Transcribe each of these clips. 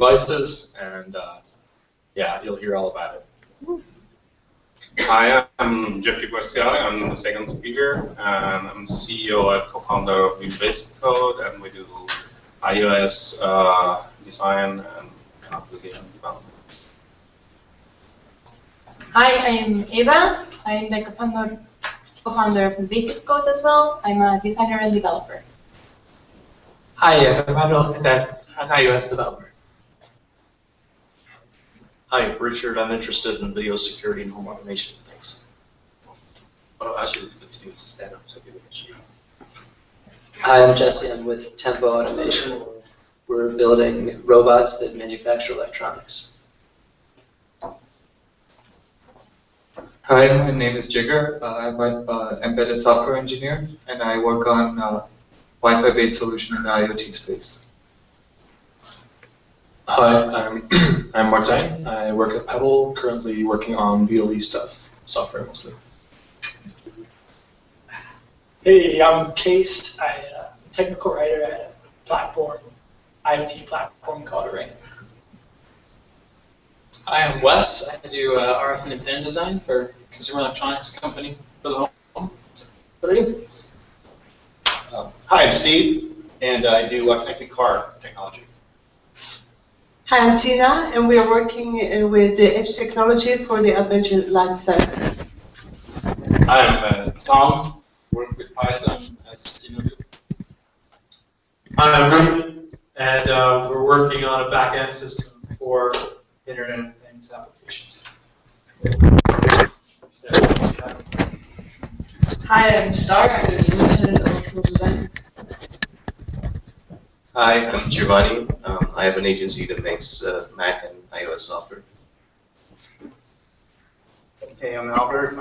devices, and yeah, you'll hear all about it. Hi, I'm Jeffrey Garcia. I'm the second speaker, and I'm CEO and co-founder of Basic Code, and we do iOS design and application development. Hi, I'm Eva. I'm the co-founder of Basic Code as well. I'm a designer and developer. Hi, I'm Manuel, and I'm an iOS developer. Hi, Richard. I'm interested in video security and home automation. Thanks. Oh, actually, let's do stand up so people can see. Hi, I'm Jesse. I'm with Tempo Automation. We're building robots that manufacture electronics. Hi, my name is Jigar. I'm an embedded software engineer, and I work on Wi-Fi based solution in the IoT space. Hi, I'm Martin. I work at Pebble, currently working on BLE stuff, software mostly. Hey, I'm Case. I'm a technical writer at a IoT platform called Array. Hi, I'm Wes. I do RF and antenna design for consumer electronics company for the home. What do you? Hi, I'm Steve, and I do connected car technology. Hi, I'm Tina, and we are working with the edge technology for the adventure lifecycle. I'm Tom, work with Python as senior. I'm Ruben, and we're working on a back-end system for Internet of Things applications. Hi, I'm Star. I do independent electrical design. Hi, I'm Giovanni. I have an agency that makes Mac and iOS software. Hey, I'm Albert.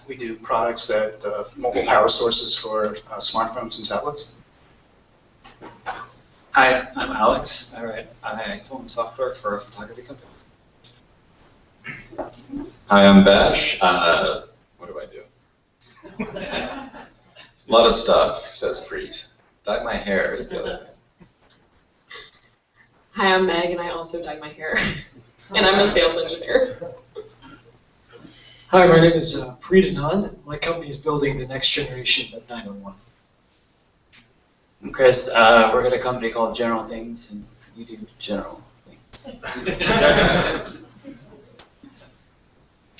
We do products that mobile power sources for smartphones and tablets. Hi, I'm Alex. I write iPhone software for a photography company. Hi, I'm Bash. What do I do? A lot of stuff, says Preet. Dye my hair is the other thing. Hi, I'm Meg, and I also dye my hair. And I'm a sales engineer. Hi, my name is Preet Anand. My company is building the next generation of 911. I'm Chris. I work at a company called General Things, and we do general things.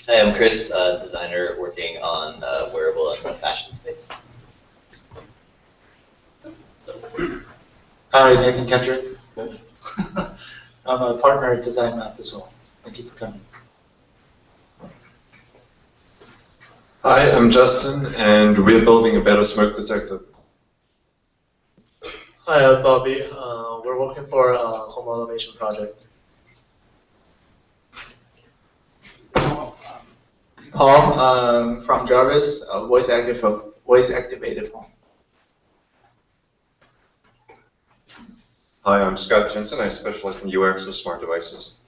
Hi, I'm Chris, designer working on wearable and fashion space. Hi, Nathan Kendrick. I'm a partner at Design Map as well. Thank you for coming. Hi, I'm Justin, and we're building a better smoke detector. Hi, I'm Bobby. We're working for a home automation project. Paul, from Jarvis, voice activated home. Hi, I'm Scott Jensen. I specialize in UX with smart devices.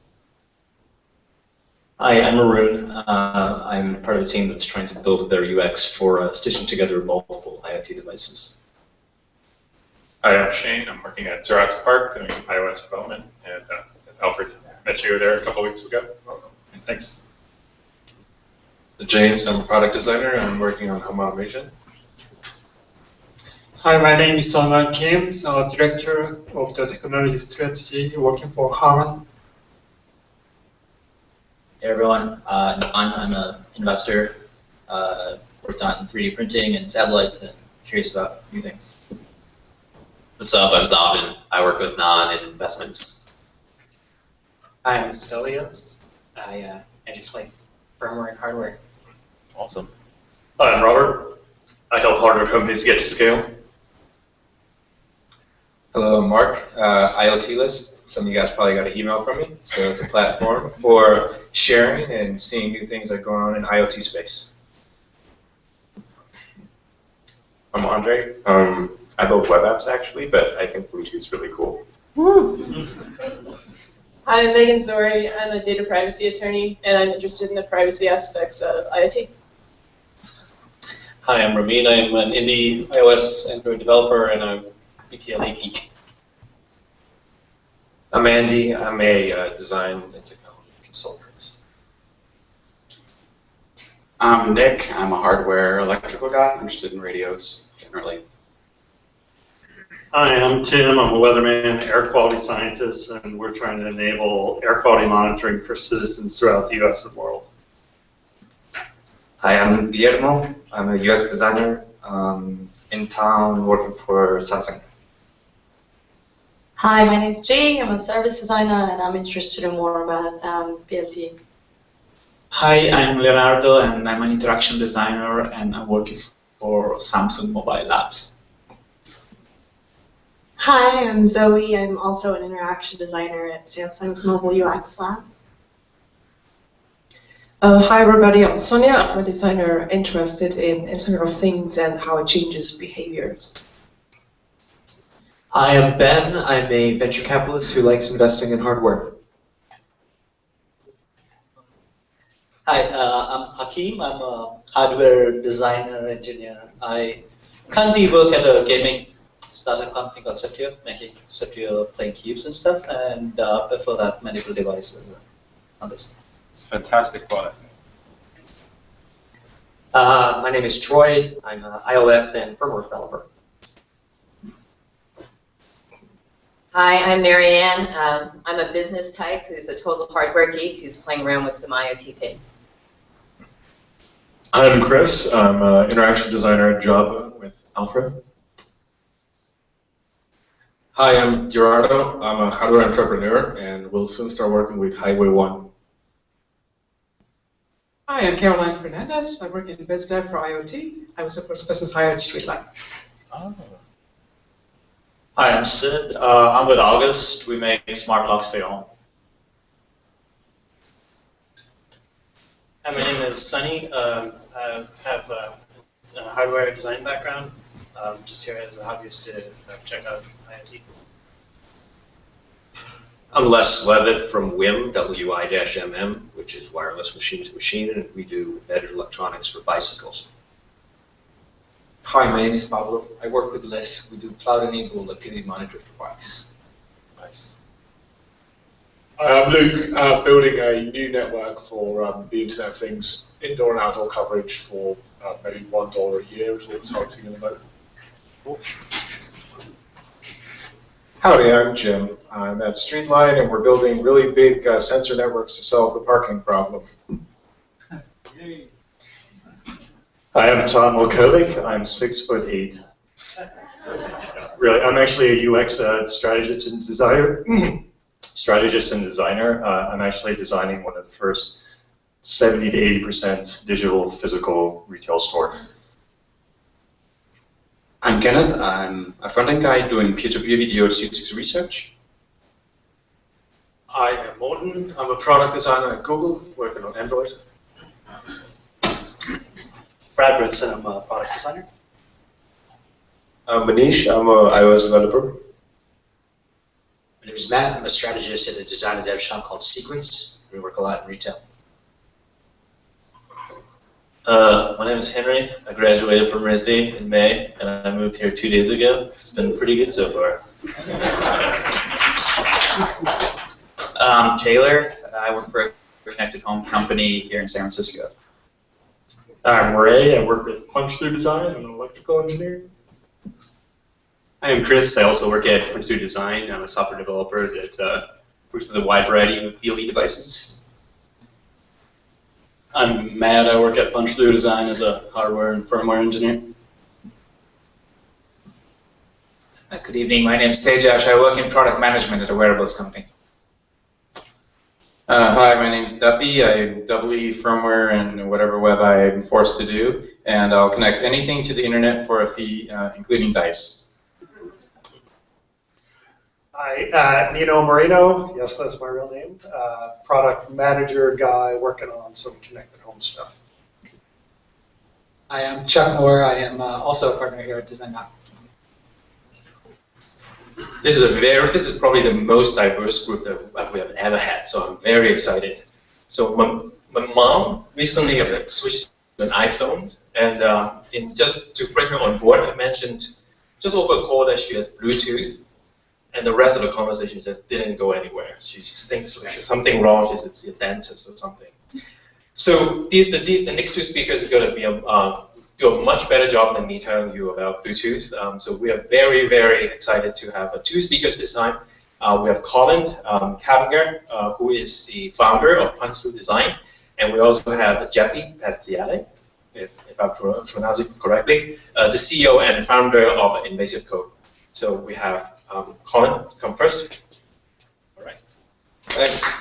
Hi, I'm Arun. I'm part of a team that's trying to build their UX for stitching together multiple IoT devices. Hi, I'm Shane. I'm working at Xerox Park doing iOS development, and Alfred met you there a couple weeks ago. Welcome. Thanks. James, I'm a product designer, and I'm working on home automation. Hi, my name is Salman Kim, so Director of the Technology Strategy working for Harman. Hey everyone, I'm an investor, worked on 3D printing and satellites, and curious about new things. What's up? I'm Zavin. I work with Non in investments. Hi, I'm Stelios. I just like firmware and hardware. Awesome. Hi, I'm Robert. I help hardware companies get to scale. Hello, I'm Mark. IoT List. Some of you guys probably got an email from me. So it's a platform for sharing and seeing new things that are going on in IoT space. I'm Andre. I build web apps actually, but I think Bluetooth's really cool. Hi, I'm Megan Zori. I'm a data privacy attorney, and I'm interested in the privacy aspects of IoT. Hi, I'm Ramin. I'm an indie iOS Android developer, and I'm BTLA geek. I'm Andy. I'm a design and technology consultant. I'm Nick. I'm a hardware electrical guy. I'm interested in radios generally. Hi, I'm Tim. I'm a weatherman, air quality scientist, and we're trying to enable air quality monitoring for citizens throughout the U.S. and world. Hi, I'm Guillermo. I'm a UX designer in town working for Samsung. Hi, my name is Jay. I'm a service designer and I'm interested in more about BLE. Hi, I'm Leonardo and I'm an interaction designer and I'm working for Samsung Mobile Labs. Hi, I'm Zoe. I'm also an interaction designer at Samsung's Mobile UX Lab. Hi everybody, I'm Sonia. I'm a designer interested in Internet of Things and how it changes behaviors. Hi, I'm Ben. I'm a venture capitalist who likes investing in hardware. Hi, I'm Hakeem. I'm a hardware designer, engineer. I currently work at a gaming startup company called Septio, making Septio playing cubes and stuff, and before that, medical devices and other stuff. It's a fantastic product. My name is Troy. I'm an iOS and firmware developer. Hi, I'm Marianne. I'm a business type who's a total hardware geek who's playing around with some IoT things. I'm Chris. I'm an interaction designer at Java with Alfred. Hi, I'm Gerardo. I'm a hardware entrepreneur and will soon start working with Highway 1. Hi, I'm Caroline Fernandez. I work in biz dev for IoT. I was the first business hired at Streetlight. Oh. Hi, I'm Sid. I'm with August. We make smart locks for your home. Hi, my name is Sunny. I have a hardware design background. Just here as a hobbyist to check out IoT. I'm Les Levitt from WIM, WI-MM, which is wireless machine-to-machine, and we do embedded electronics for bicycles. Hi, my name is Pablo. I work with Les. We do cloud-enabled activity monitors for bikes. Nice. I'm Luke, building a new network for the Internet of Things, indoor and outdoor coverage for maybe $1 a year is what we're targeting in the moment. Howdy, I'm Jim. I'm at Streetlight, and we're building really big sensor networks to solve the parking problem. Hi, I'm Tom Milkovic. I'm 6'8". Really, I'm actually a UX strategist and designer. I'm actually designing one of the first 70 to 80% digital physical retail store. I'm Kenneth. I'm a front-end guy doing peer-to-peer video at Suite6 Research. I am Morten. I'm a product designer at Google, working on Android. Brad Brinson, I'm a product designer. I'm Manish. I'm an iOS developer. My name is Matt. I'm a strategist at a design and dev shop called Sequence. We work a lot in retail. My name is Henry. I graduated from RISD in May, and I moved here 2 days ago. It's been pretty good so far. Taylor. I work for a connected home company here in San Francisco. I'm Ray. I work with Punch-Through Design. I'm an electrical engineer. I am Chris. I also work at Punch-Through Design. I'm a software developer that works with a wide variety of BLE devices. I'm Matt. I work at Punch-Through Design as a hardware and firmware engineer. Good evening. My name is Tejash. I work in product management at a wearables company. Hi, my name is Duppy. I doubly firmware and whatever web I'm forced to do, and I'll connect anything to the internet for a fee, including dice. Hi, Nino Marino. Yes, that's my real name. Product manager guy working on some connected home stuff. I am Chuck Moore. I am also a partner here at Design Map. This is probably the most diverse group that we have ever had, so I'm very excited. So my mom recently switched to an iPhone, and just to bring her on board, I mentioned just over a call that she has Bluetooth. and the rest of the conversation just didn't go anywhere. She just thinks there's something wrong. She says it's the dentist or something. So the next two speakers are going to do a much better job than me telling you about Bluetooth. So we are very, very excited to have two speakers this time. We have Colin Kavinger, who is the founder of Punch Through Design, and we also have Jeppy Paziale, if I pronounce it correctly, the CEO and founder of Invasive Code. So we have Colin come first. All right. Thanks.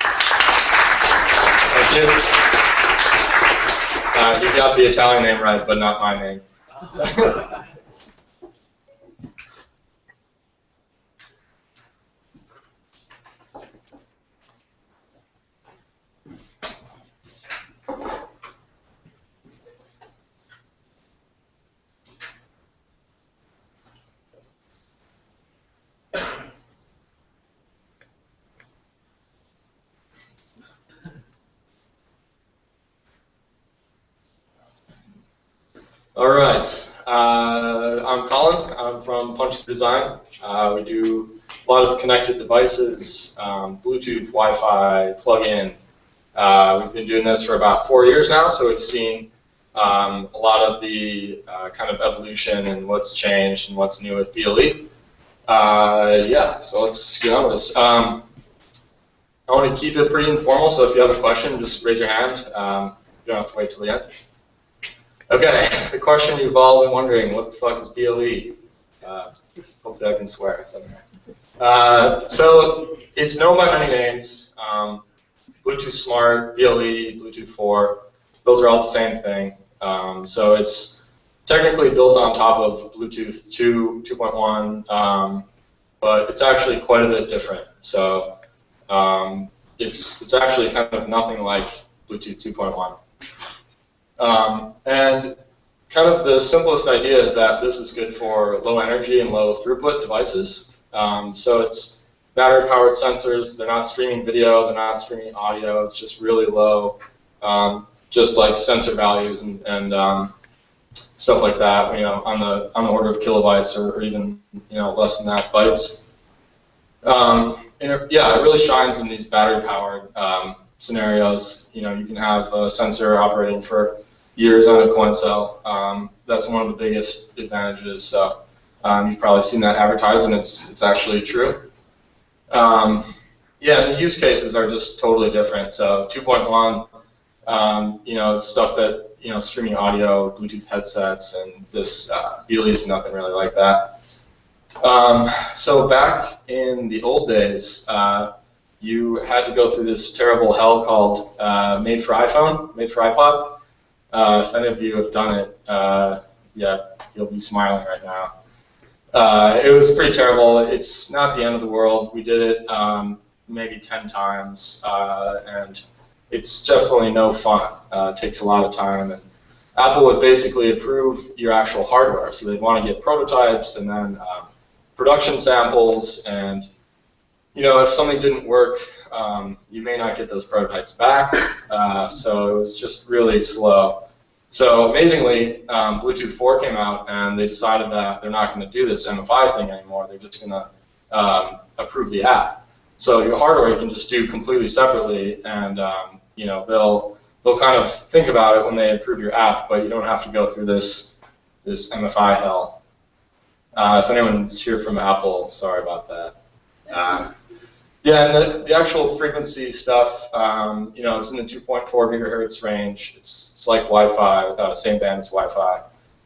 Thank you. You got the Italian name right, but not my name. All right, I'm Colin. I'm from Punch Through Design. We do a lot of connected devices, Bluetooth, Wi-Fi, plug-in. We've been doing this for about 4 years now, so we've seen a lot of the kind of evolution and what's changed and what's new with BLE. Yeah, so let's get on with this. I want to keep it pretty informal, so if you have a question, just raise your hand. You don't have to wait till the end. Okay, the question you've all been wondering, what the fuck is BLE? Hopefully I can swear. So it's known by many names. Bluetooth Smart, BLE, Bluetooth 4, those are all the same thing. So it's technically built on top of Bluetooth 2, 2.1, but it's actually quite a bit different. So it's actually kind of nothing like Bluetooth 2.1. And kind of the simplest idea is that this is good for low energy and low throughput devices. So it's battery powered sensors. They're not streaming video, they're not streaming audio. It's just really low, just like sensor values and stuff like that. You know, on the order of kilobytes or even less than that bytes. Yeah, it really shines in these battery powered scenarios. You can have a sensor operating for years on a coin cell. That's one of the biggest advantages. So you've probably seen that advertised, and it's actually true. Yeah, and the use cases are just totally different. So 2.1, it's stuff that streaming audio, Bluetooth headsets, and this BLE is nothing really like that. So back in the old days, you had to go through this terrible hell called Made for iPhone, Made for iPod. If any of you have done it, yeah, you'll be smiling right now. It was pretty terrible. It's not the end of the world. We did it maybe 10 times, and it's definitely no fun. It takes a lot of time, and Apple would basically approve your actual hardware. So they'd want to get prototypes and then production samples, and if something didn't work, you may not get those prototypes back. So it was just really slow. So amazingly, Bluetooth 4 came out, and they decided that they're not going to do this MFI thing anymore. They're just going to approve the app. So your hardware you can just do completely separately, and they'll kind of think about it when they approve your app, but you don't have to go through this MFI hell. If anyone's here from Apple, sorry about that. Yeah, and the actual frequency stuff, it's in the 2.4 gigahertz range. It's like Wi-Fi, same band as Wi-Fi,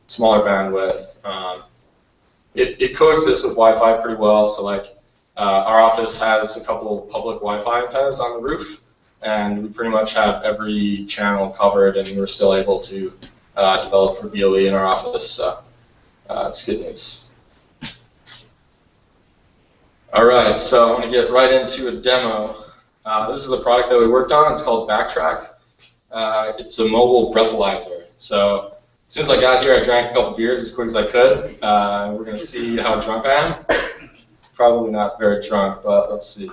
smaller bandwidth. It coexists with Wi-Fi pretty well. So like our office has a couple public Wi-Fi antennas on the roof, and we pretty much have every channel covered, and we're still able to develop for BLE in our office. So it's good news. All right, so I want to get right into a demo. This is a product that we worked on. It's called Backtrack. It's a mobile breathalyzer. So as soon as I got here, I drank a couple beers as quick as I could. We're going to see how drunk I am. Probably not very drunk, but let's see.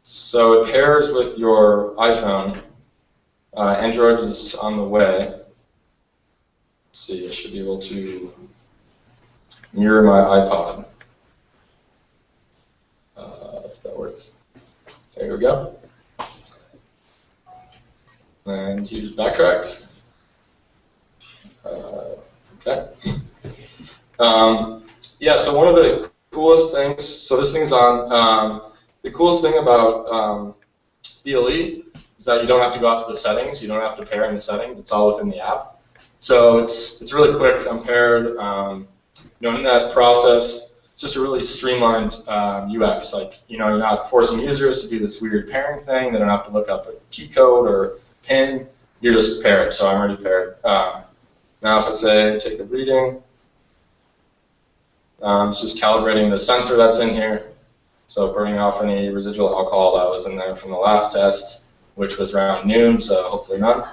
So it pairs with your iPhone. Android is on the way. Let's see, I should be able to mirror my iPod. If that works. There we go. And use backtrack. Okay. Yeah, so one of the coolest things, so this thing's on, the coolest thing about BLE is that you don't have to go out to the settings, you don't have to pair in the settings, it's all within the app. So it's really quick compared, in that process, it's just a really streamlined UX. Like, you're not forcing users to do this weird pairing thing, they don't have to look up a key code or pin, you're just paired, so I'm already paired. Now if I say take a reading, it's just calibrating the sensor that's in here. So burning off any residual alcohol that was in there from the last test, which was around noon, so hopefully none.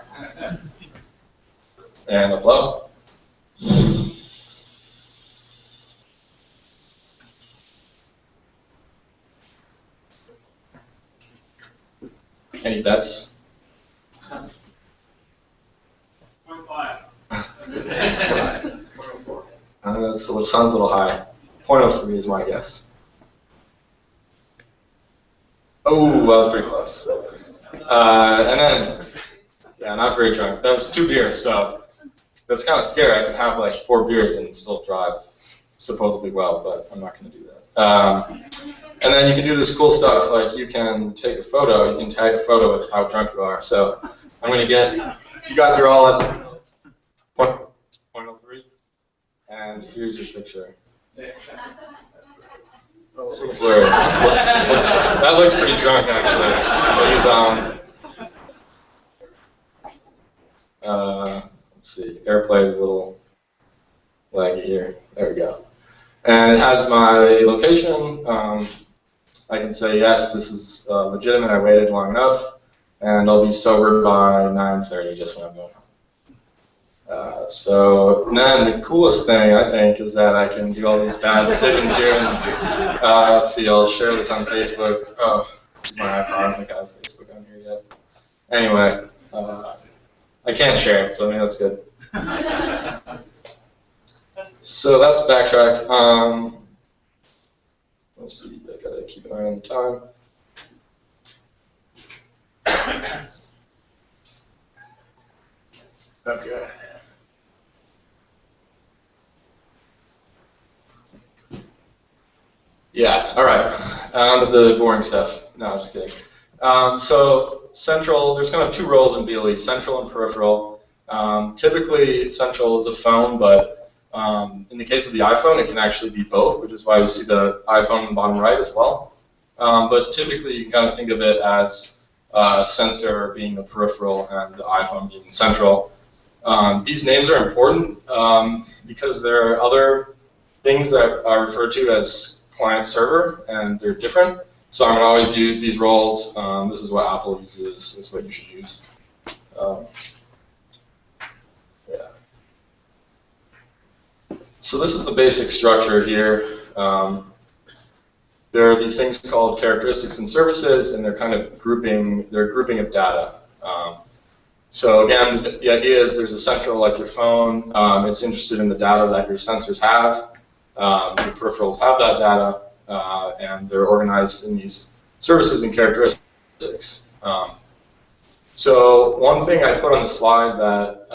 And upload. Any bets? 0.5. Sounds a little high. 0.03 is my guess. Oh, that was pretty close. And then, yeah, not very drunk. That was 2 beers, so that's kind of scary. I could have like 4 beers and still drive supposedly well, but I'm not going to do that. And then you can do this cool stuff, like you can take a photo, you can tag a photo with how drunk you are. So I'm going to get, you guys are all at 0.03, and here's your picture. It's a little blurry. That looks pretty drunk, actually. But let's see, AirPlay is a little laggy here. There we go. And it has my location. I can say, yes, this is legitimate, I waited long enough, and I'll be sober by 9:30, just when I'm going home. So then the coolest thing, I think, is that I can do all these bad decisions here. And, let's see, I'll share this on Facebook. Oh, this is my iPod, I don't think I have Facebook on here yet. Anyway, I can't share it, so maybe that's good. So that's backtrack. Let's see, I gotta keep an eye on the time. Okay. Yeah, all right. On to the boring stuff. No, I'm just kidding. So central, there's kind of 2 roles in BLE, central and peripheral. Typically, central is a phone, but in the case of the iPhone, it can actually be both, which is why you see the iPhone in the bottom right as well. But typically, you kind of think of it as a sensor being the peripheral and the iPhone being central. These names are important because there are other things that are referred to as client-server, and they're different. So I'm going to always use these roles. This is what Apple uses. This is what you should use. Yeah. So this is the basic structure here. There are these things called characteristics and services, and they're kind of grouping of data. So again, the idea is there's a central, like your phone. It's interested in the data that your sensors have. Your peripherals have that data, and they're organized in these services and characteristics. So one thing I put on the slide that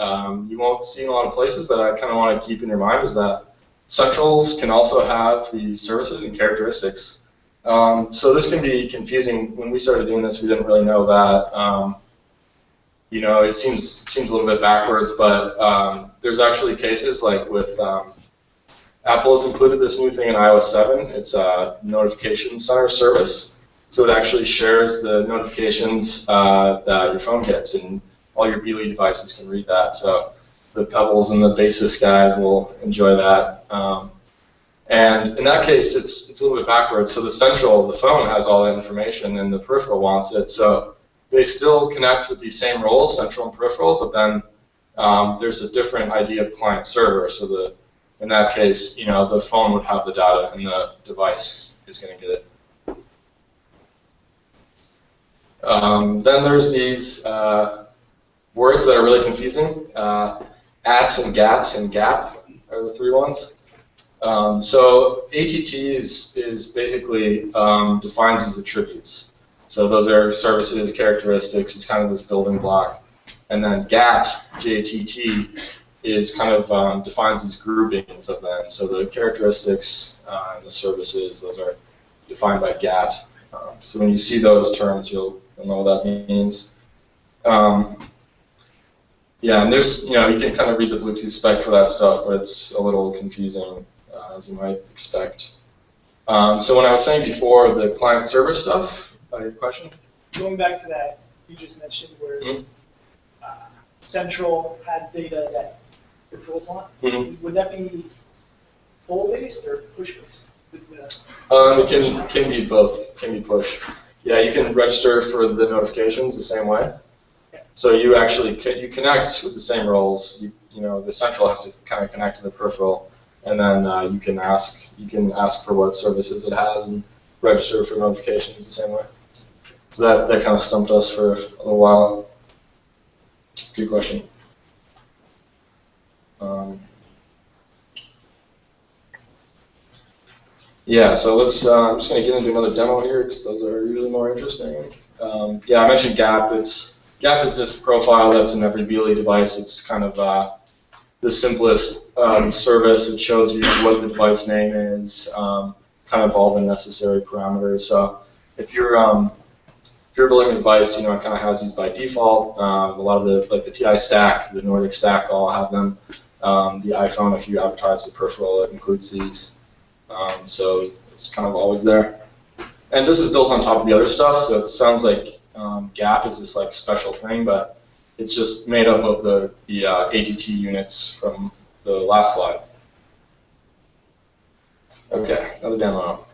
you won't see in a lot of places that I kind of want to keep in your mind is that centrals can also have these services and characteristics. So this can be confusing. When we started doing this, we didn't really know that. It seems a little bit backwards, but there's actually cases like with Apple has included this new thing in iOS 7. It's a notification center service. So it actually shares the notifications that your phone gets, and all your BLE devices can read that. So the Pebbles and the Basis guys will enjoy that. And in that case, it's a little bit backwards. So the central, the phone, has all that information, and the peripheral wants it. So they still connect with these same roles, central and peripheral, but then there's a different idea of client-server. So in that case, the phone would have the data, and the device is going to get it. Then there's these words that are really confusing. At and GAT and GAP are the 3 ones. So ATT is basically defines these attributes. So those are services, characteristics. It's kind of this building block. And then GATT, G-A-T-T, is kind of defines these groupings of them. So the characteristics and the services, those are defined by GATT. So when you see those terms, you'll know what that means. Yeah, and there's, you can kind of read the Bluetooth spec for that stuff, but it's a little confusing, as you might expect. So when I was saying before, the client-server stuff, your question? Going back to that, you just mentioned where Central has data that peripherals want. Would that be pull-based or push-based? It can be both. Can be push. Yeah, you can register for the notifications the same way. So you actually you connect with the same roles. The central has to kind of connect to the peripheral, and then you can ask for what services it has and register for notifications the same way. So that kind of stumped us for a little while. Good question. Yeah, so let's. I'm just going to get into another demo here because those are usually more interesting. Yeah, I mentioned GAP. GAP is this profile that's in every BLE device. It's kind of the simplest service. It shows you what the device name is, kind of all the necessary parameters. So if you're building a device, it kind of has these by default. A lot of the TI stack, the Nordic stack, all have them. The iPhone, if you advertise the peripheral, it includes these. So it's kind of always there. And this is built on top of the other stuff, so it sounds like GAP is this like special thing, but it's just made up of the ATT units from the last slide. Okay, another demo.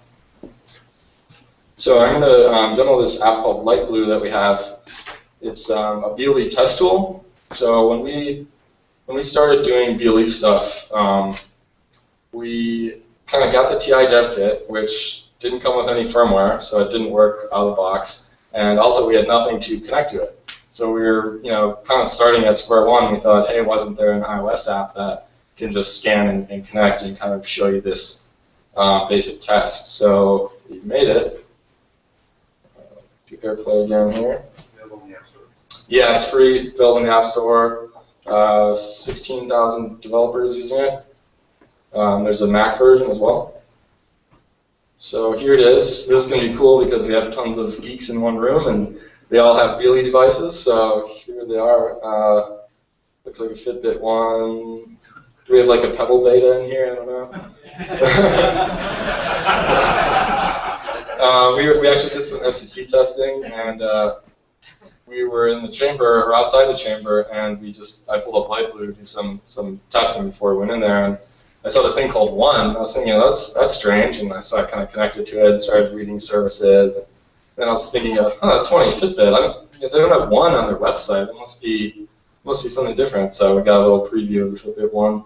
So I'm going to demo this app called LightBlue that we have. It's a BLE test tool. So when we started doing BLE stuff, we kind of got the TI dev kit, which didn't come with any firmware, so it didn't work out of the box. And also we had nothing to connect to it. So we were, kind of starting at square one. We thought, hey, wasn't there an iOS app that can just scan and connect and kind of show you this basic test? So we made it. Do AirPlay again here. Yeah, it's free, available in the App Store. 16,000 developers using it. There's a Mac version as well. So here it is. This is going to be cool because we have tons of geeks in one room and they all have BLE devices. So here they are. Looks like a Fitbit one. Do we have like a Pebble beta in here? I don't know. We actually did some FCC testing, and we were in the chamber or outside the chamber, and I pulled up LightBlue to do some testing before we went in there, and I saw this thing called One. I was thinking, that's strange, and so I kind of connected to it and started reading services. And then I was thinking, that's funny, Fitbit. They don't have One on their website. It must be something different. So we got a little preview of the Fitbit One.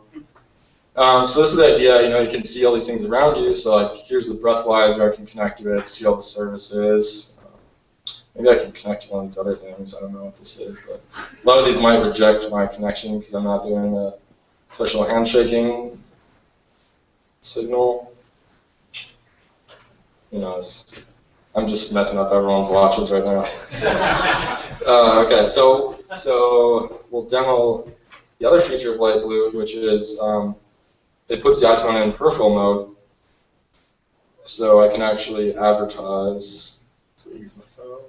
So this is the idea. You can see all these things around you. So like, here's the breathalyzer. I can connect to it, see all the services. Maybe I can connect to one of these other things. I don't know what this is, but a lot of these might reject my connection because I'm not doing a special handshaking signal. I'm just messing up everyone's watches right now. Okay, so we'll demo the other feature of LightBlue, which is it puts the iPhone in peripheral mode, so I can actually advertise. So use my phone.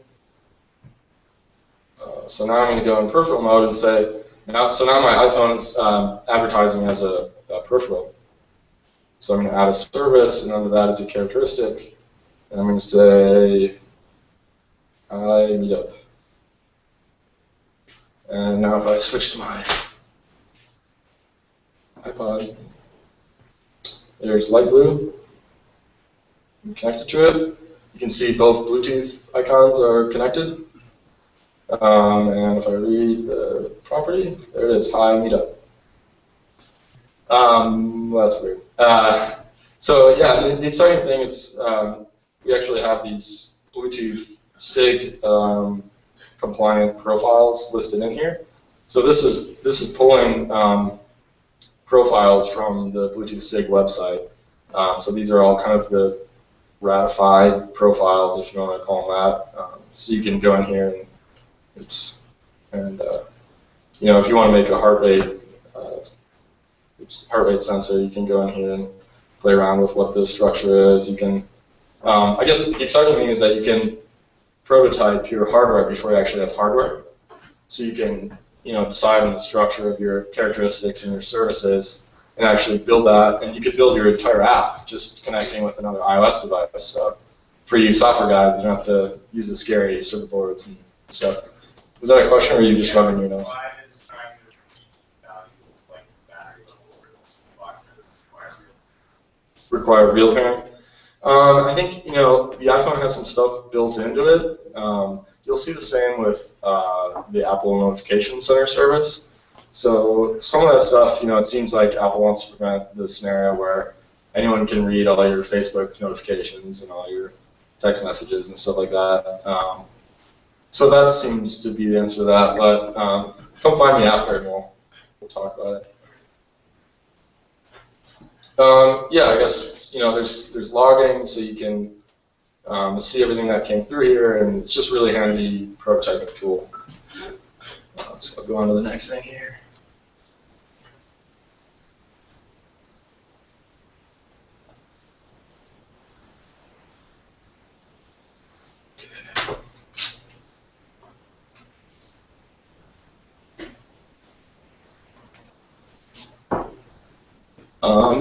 So now I'm going to go in peripheral mode and say, so now my iPhone is advertising as a peripheral. So I'm going to add a service, and under that is a characteristic. And I'm going to say IoT Meetup. And now if I switch to my iPod, there's LightBlue. I'm connected to it. You can see both Bluetooth icons are connected. And if I read the property, there it is, Hi Meetup. That's weird. So yeah, the exciting thing is we actually have these Bluetooth SIG compliant profiles listed in here. So this is pulling profiles from the Bluetooth SIG website, So these are all kind of the ratified profiles, if you want to call them that. So you can go in here and, you know, if you want to make a heart rate sensor, you can go in here and play around with what the structure is. You can, I guess the exciting thing is that you can prototype your hardware before you actually have hardware. So you can, you know, decide on the structure of your characteristics and your services and actually build that, and you could build your entire app just connecting with another iOS device. So for you software guys, you don't have to use the scary circuit boards and stuff. Was that a question, or are you just rubbing your nose? Require real pairing. I think, you know, the iPhone has some stuff built into it. You'll see the same with the Apple Notification Center service. So some of that stuff, you know, it seems like Apple wants to prevent the scenario where anyone can read all your Facebook notifications and all your text messages and stuff like that. So that seems to be the answer to that. But come find me after and we'll talk about it. Yeah, I guess, you know, there's logging, so you can see everything that came through here, and it's just really handy prototyping tool. So I'll go on to the next thing here.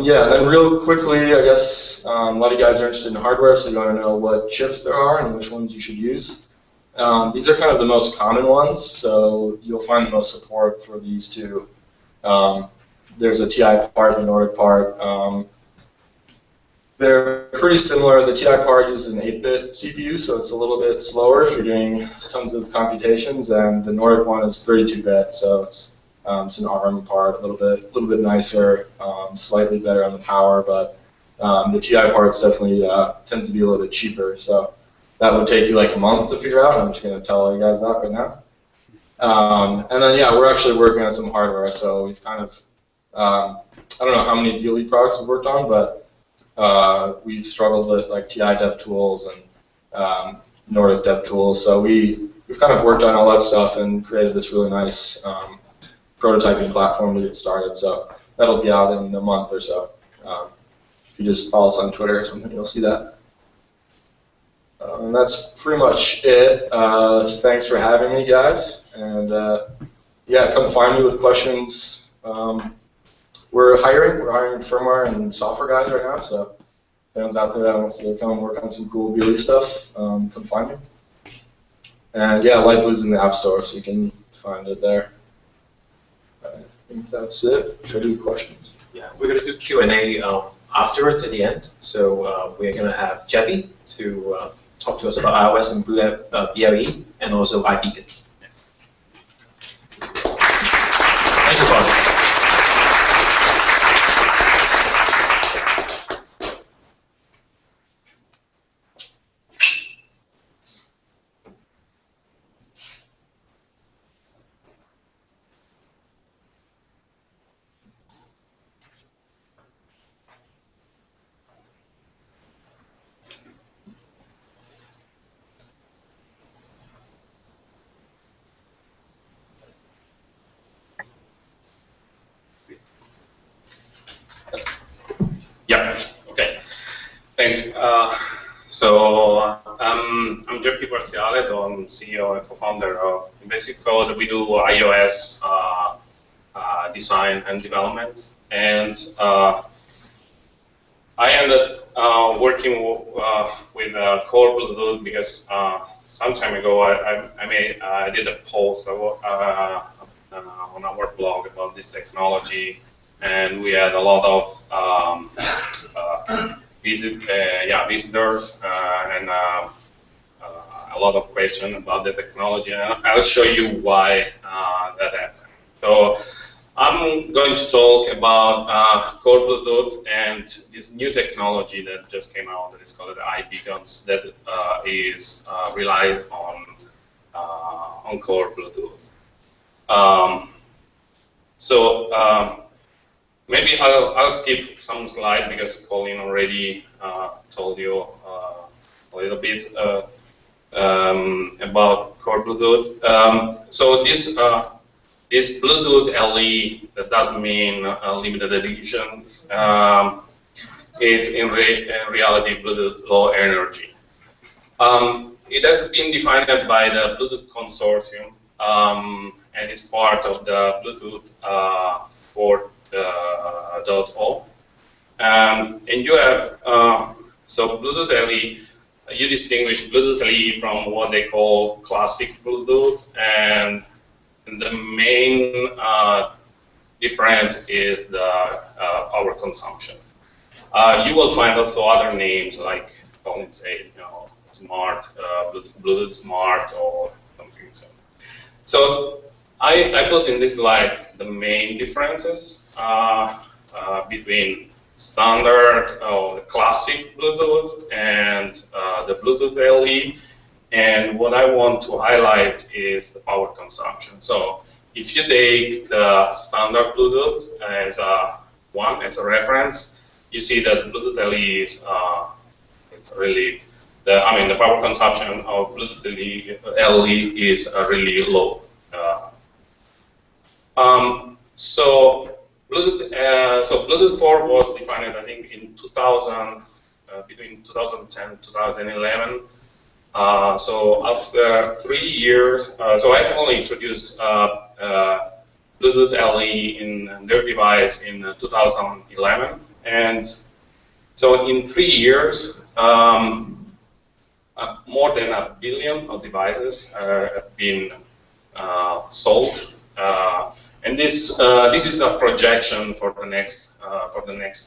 Yeah, and then real quickly, I guess a lot of you guys are interested in hardware, so you want to know what chips there are and which ones you should use. These are kind of the most common ones, so you'll find the most support for these two. There's a TI part and a Nordic part. They're pretty similar. The TI part uses an 8-bit CPU, so it's a little bit slower if you're doing tons of computations, and the Nordic one is 32-bit, so it's an ARM part, a little bit nicer, slightly better on the power, but the TI part's definitely tends to be a little bit cheaper. So that would take you like a month to figure out. I'm just going to tell all you guys that right now. And then yeah, we're actually working on some hardware. So we've kind of I don't know how many BLE products we've worked on, but we've struggled with like TI dev tools and Nordic dev tools. So we've kind of worked on all that stuff and created this really nice prototyping platform to get started. So that'll be out in a month or so. If you just follow us on Twitter or something, you'll see that. And that's pretty much it. Thanks for having me, guys. And yeah, come find me with questions. We're hiring firmware and software guys right now. So if anyone's out there that wants to come work on some cool BLE stuff, come find me. And yeah, Lightblue's in the App Store, so you can find it there. I think that's it. Should I do questions? Yeah, we're going to do Q&A afterwards at the end. So we're going to have Jeppy to talk to us about iOS and BLE, and also iBeacon. Thank you, Bob. Yeah. Okay. Thanks. So I'm Jeppy Parziale, so I'm CEO and co-founder of Basic Code. We do iOS design and development, and I ended working with Core Bluetooth because some time ago I did a post on our blog about this technology. And we had a lot of visitors and a lot of questions about the technology. And I'll show you why that happened. So I'm going to talk about Core Bluetooth and this new technology that just came out that is called the iBeacons that is relied on Core Bluetooth. maybe I'll skip some slide because Colin already told you a little bit about core Bluetooth. So this Bluetooth LE, that doesn't mean limited edition. It's in reality Bluetooth low energy. It has been defined by the Bluetooth Consortium, and it's part of the Bluetooth 4.0. And you have, so Bluetooth LE, you distinguish Bluetooth LE from what they call classic Bluetooth, and the main difference is the power consumption. You will find also other names like, Colin said, Smart, Bluetooth Smart, or something. So I put in this slide the main differences between standard or classic Bluetooth and the Bluetooth LE. And what I want to highlight is the power consumption. So if you take the standard Bluetooth as a reference, you see that Bluetooth LE is it's really the power consumption of Bluetooth LE is really low. So Bluetooth 4 was defined, I think, in 2000, between 2010 and 2011. So after 3 years, so I only introduced Bluetooth LE in their device in 2011, and so in 3 years, more than 1 billion of devices have been sold, and this is a projection for the next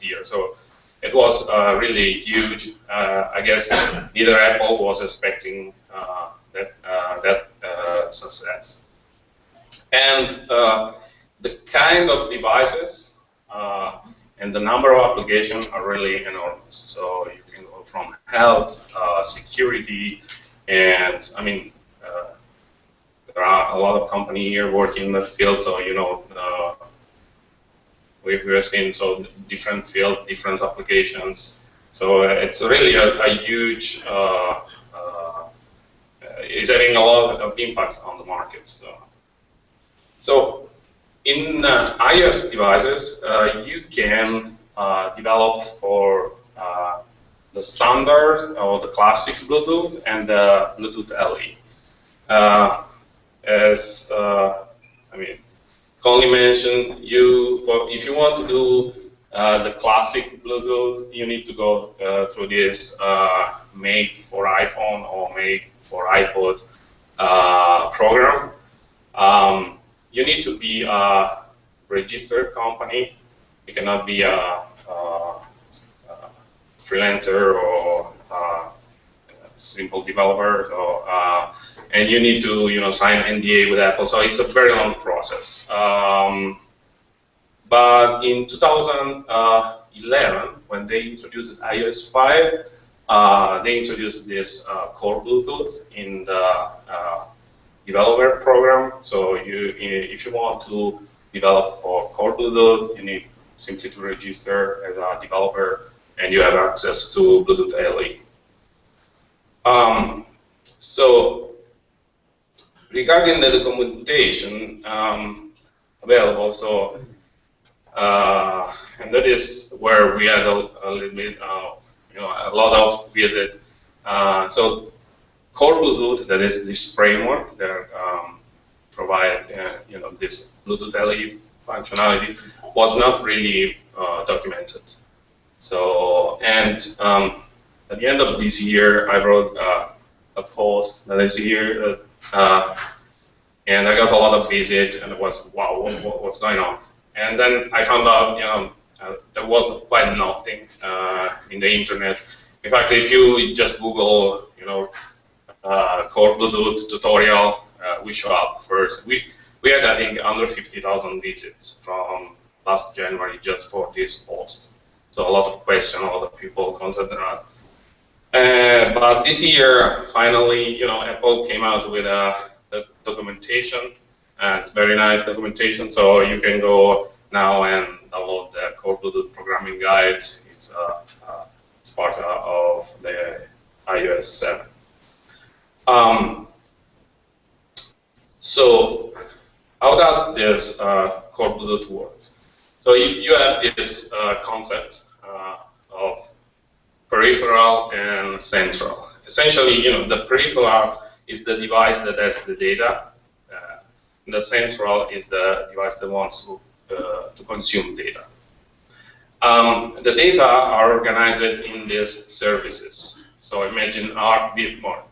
year. So it was really huge. I guess neither Apple was expecting that success. And the kind of devices and the number of applications are really enormous. So you can go from health, security, and there are a lot of companies here working in the field. So we've seen different field, different applications. So it's really a huge. It's having a lot of impact on the market. So in iOS devices, you can develop for the standard or the classic Bluetooth and the Bluetooth LE. Colin mentioned, if you want to do the classic Bluetooth, you need to go through this Made for iPhone or Made for iPod program. You need to be a registered company. You cannot be a freelancer or a simple developer. And you need to sign an NDA with Apple. So it's a very long process. But in 2011, when they introduced iOS 5, they introduced this core Bluetooth in the developer program. So if you want to develop for core Bluetooth, you need simply to register as a developer, and you have access to Bluetooth LE. So regarding the documentation available, so and that is where we had a little bit, a lot of visit. So core Bluetooth, that is this framework that provide this Bluetooth LE functionality, was not really documented. So and at the end of this year, I wrote a post that is here, and I got a lot of visits, and it was, wow, what's going on? And then I found out, there was quite nothing in the internet. In fact, if you just Google, core Bluetooth tutorial, we show up first. We had, I think, under 50,000 visits from last January just for this post. So a lot of questions, a lot of people contacted us. But this year, finally, Apple came out with the documentation. It's very nice documentation, so you can go now and download the Core Bluetooth programming guide. It's part of the iOS 7. So how does this Core Bluetooth work? So you have this concept of peripheral and central. Essentially, the peripheral is the device that has the data. The central is the device that wants to consume data. The data are organized in these services. So imagine heartbeat monitor.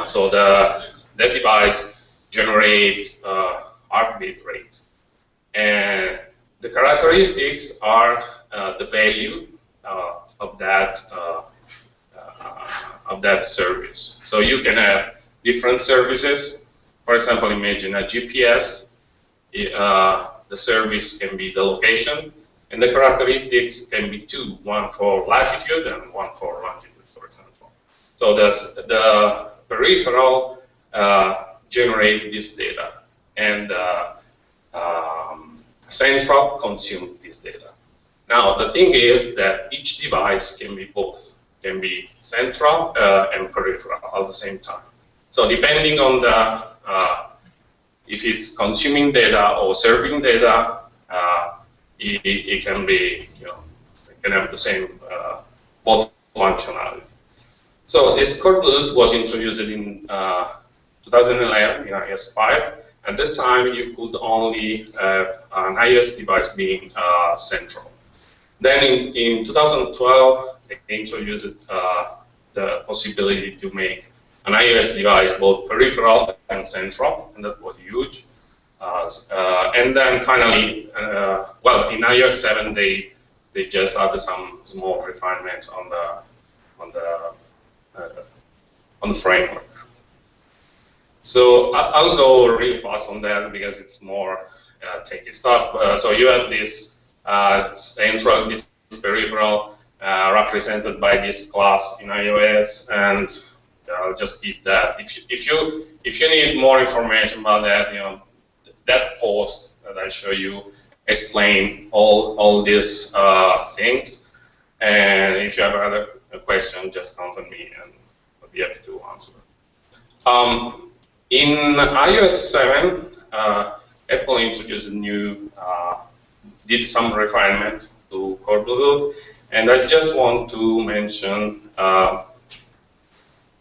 So that device generates heartbeat rate, and the characteristics are the value of that service. So you can have different services. For example, imagine a GPS. The service can be the location, and the characteristics can be two: one for latitude and one for longitude, for example. So the peripheral generate this data, and central consume this data. Now, the thing is that each device can be both, can be central and peripheral at the same time. So depending on if it's consuming data or serving data, it can be, it can have the same both functionality. So this Core Bluetooth was introduced in 2011 in iOS 5. At that time, you could only have an iOS device being central. Then in 2012, they introduced the possibility to make an iOS device both peripheral and central, and that was huge. And then finally, well, in iOS 7, they just added some small refinements on the framework. So I'll go really fast on that because it's more techy stuff. So you have this central, this peripheral represented by this class in iOS, and I'll just keep that. If you need more information about that, that post that I show you explain all these things. And if you have other questions, just contact me and I'll be happy to answer. In iOS 7, Apple introduced a new, did some refinement to Core Bluetooth, and I just want to mention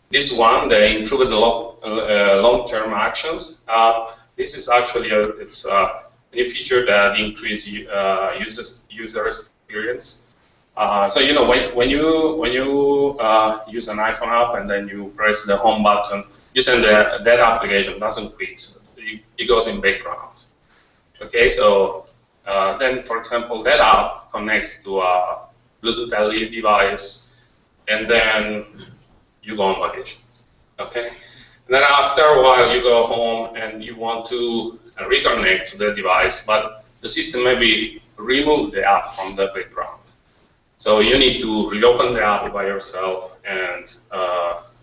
this one. They improved the long-term actions. This is actually a new feature that increases user experience. So when you use an iPhone app and then you press the home button, you send that application doesn't quit. It goes in background. Okay, so then for example that app connects to a Bluetooth LE device, and then you go on vacation. Okay, and then after a while you go home and you want to reconnect to the device, but the system maybe remove the app from the background. So you need to reopen the app by yourself and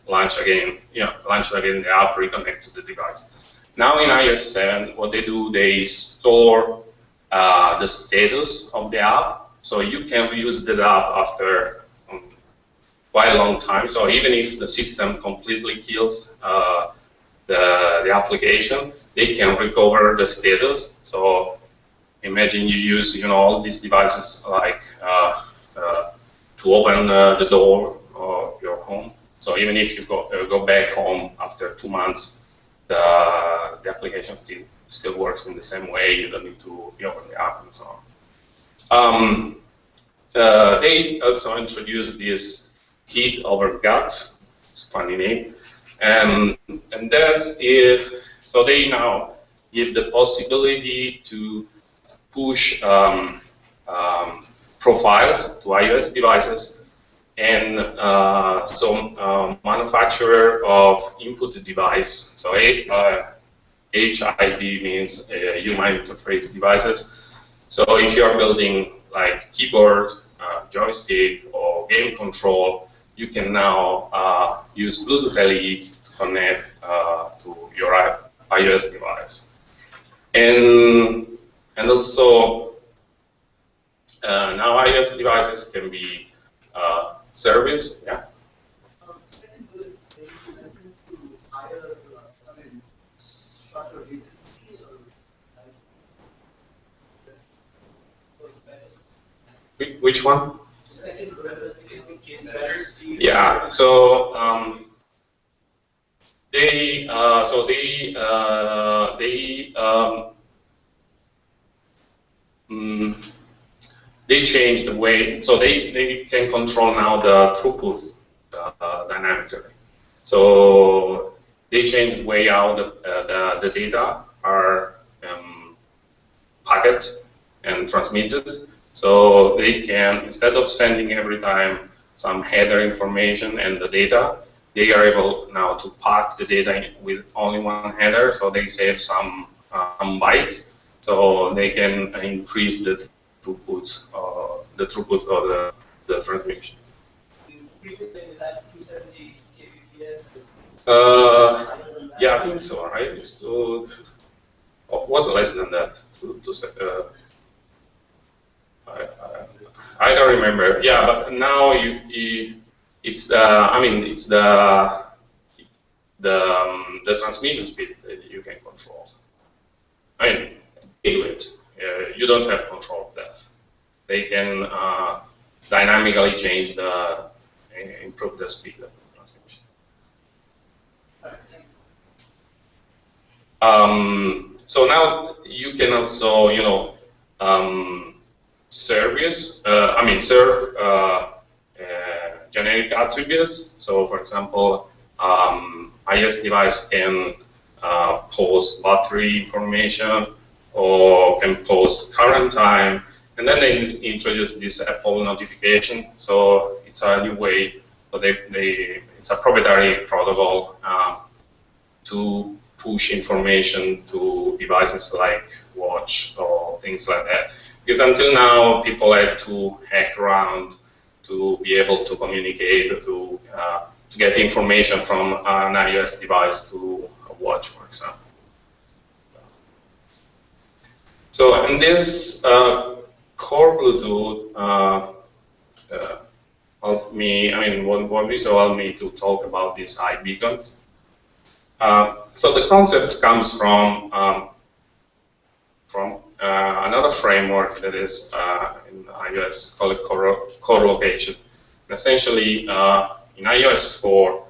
launch again the app, reconnect to the device. Now in iOS 7, what they do, they store the status of the app, so you can reuse the app after quite a long time. So even if the system completely kills the application, they can recover the status. So imagine you use all these devices like to open the door of your home. So even if you go back home after 2 months, the application still works in the same way. You don't need to reopen the app and so on. They also introduced this heat over gut. It's a funny name, and that's it. So they now give the possibility to push profiles to iOS devices, and manufacturer of input device. So HID means human interface devices. So if you are building like keyboard, joystick, or game control, you can now use Bluetooth LE to connect to your iOS device. And also now iOS devices can be service. Yeah. Which one? Yeah. So they changed the way, so they can control now the throughput dynamically. So they changed the way how the data are packet and transmitted. So they can, instead of sending every time some header information and the data, they are able now to pack the data with only one header, so they save some bytes, so they can increase the throughput of the transmission. Yeah, I think so, right? It's was less than that. I don't remember. Yeah, but now it's I mean it's the transmission speed that you can control. I mean, anyway, you don't have control of that. They can dynamically change improve the speed of the transmission. So now you can also, serve generic attributes. So, for example, iOS device can post battery information or can post current time, and then they introduce this Apple notification. So it's a new way. So it's a proprietary protocol to push information to devices like watch or things like that. Because until now, people had to hack around to be able to communicate, to get information from an iOS device to a watch, for example. So, in this core Bluetooth helped me, one reason helped me to talk about these iBeacons. So the concept comes from another framework that is in iOS called co-location. Essentially, in iOS 4,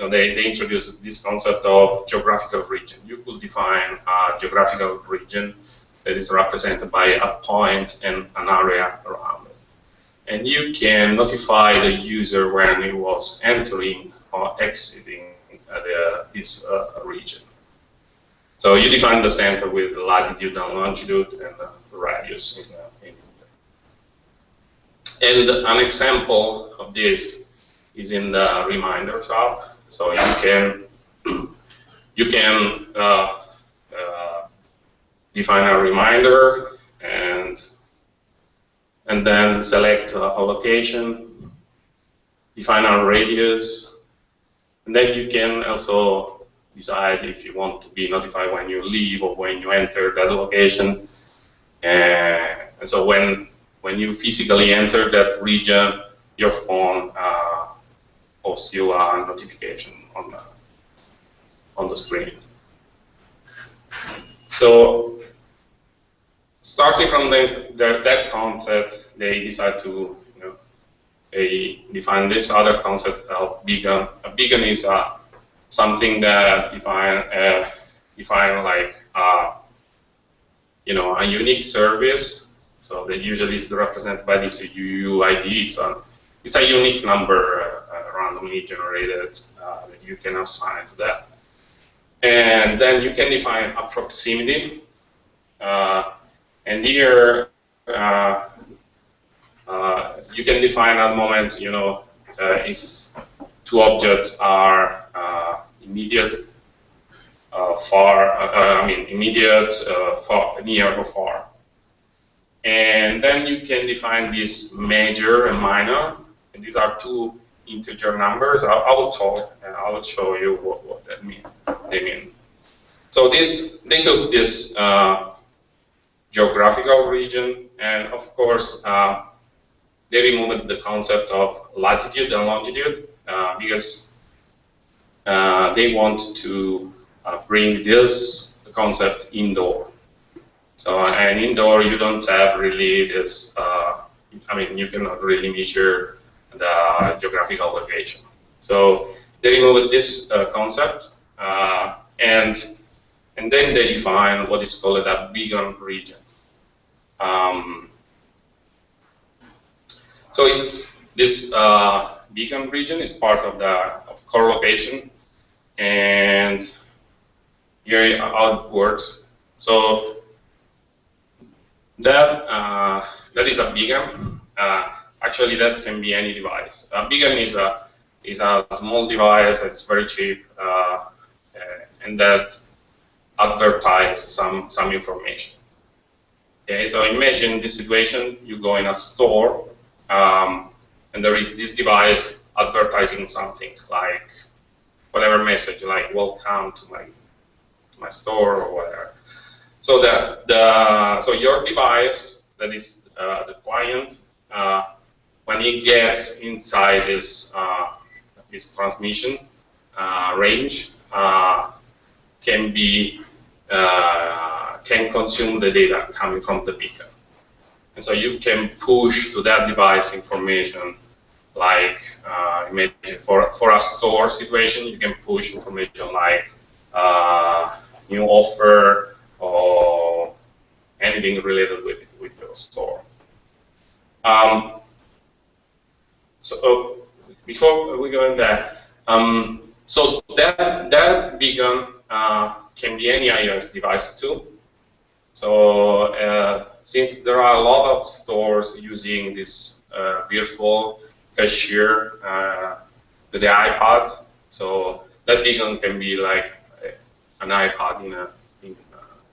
they introduced this concept of geographical region. You could define a geographical region that is represented by a point and an area around it. And you can notify the user when he was entering or exiting this region. So you define the center with latitude and longitude and the radius. And an example of this is in the reminders app. So you can define a reminder and then select a location, define a radius, and then you can also decide if you want to be notified when you leave or when you enter that location. And so when you physically enter that region, your phone posts you a notification on the screen. So starting from that concept, they decide to define this other concept of beacon. A beacon is something that define like a unique service. So that usually is represented by this UUID. It's a unique number randomly generated that you can assign to that. And then you can define a proximity. And here you can define at the moment, if two objects are immediate, far, near or far. And then you can define this major and minor, and these are two integer numbers. I will talk and I will show you what they mean. So they took this geographical region, and of course, they removed the concept of latitude and longitude because they want to bring this concept indoor. So, and indoor, you don't have really this, I mean, you cannot really measure the geographical location. So they removed this concept, and then they define what is called a beacon region. So it's this beacon region is part of the core location, and here how it works. So that is a beacon. Actually, that can be any device. A beacon is a small device that's very cheap, and that advertise some information. Okay, so imagine this situation: you go in a store, and there is this device advertising something like whatever message, like "Welcome to my store" or whatever. So so your device, that is the client, when it gets inside this transmission range, can consume the data coming from the beacon, and so you can push to that device information like imagine for a store situation, you can push information like new offer or anything related with your store. So before we go in there, so that beacon can be any iOS device too. So since there are a lot of stores using this virtual cashier with the iPad, so that beacon can be like an iPad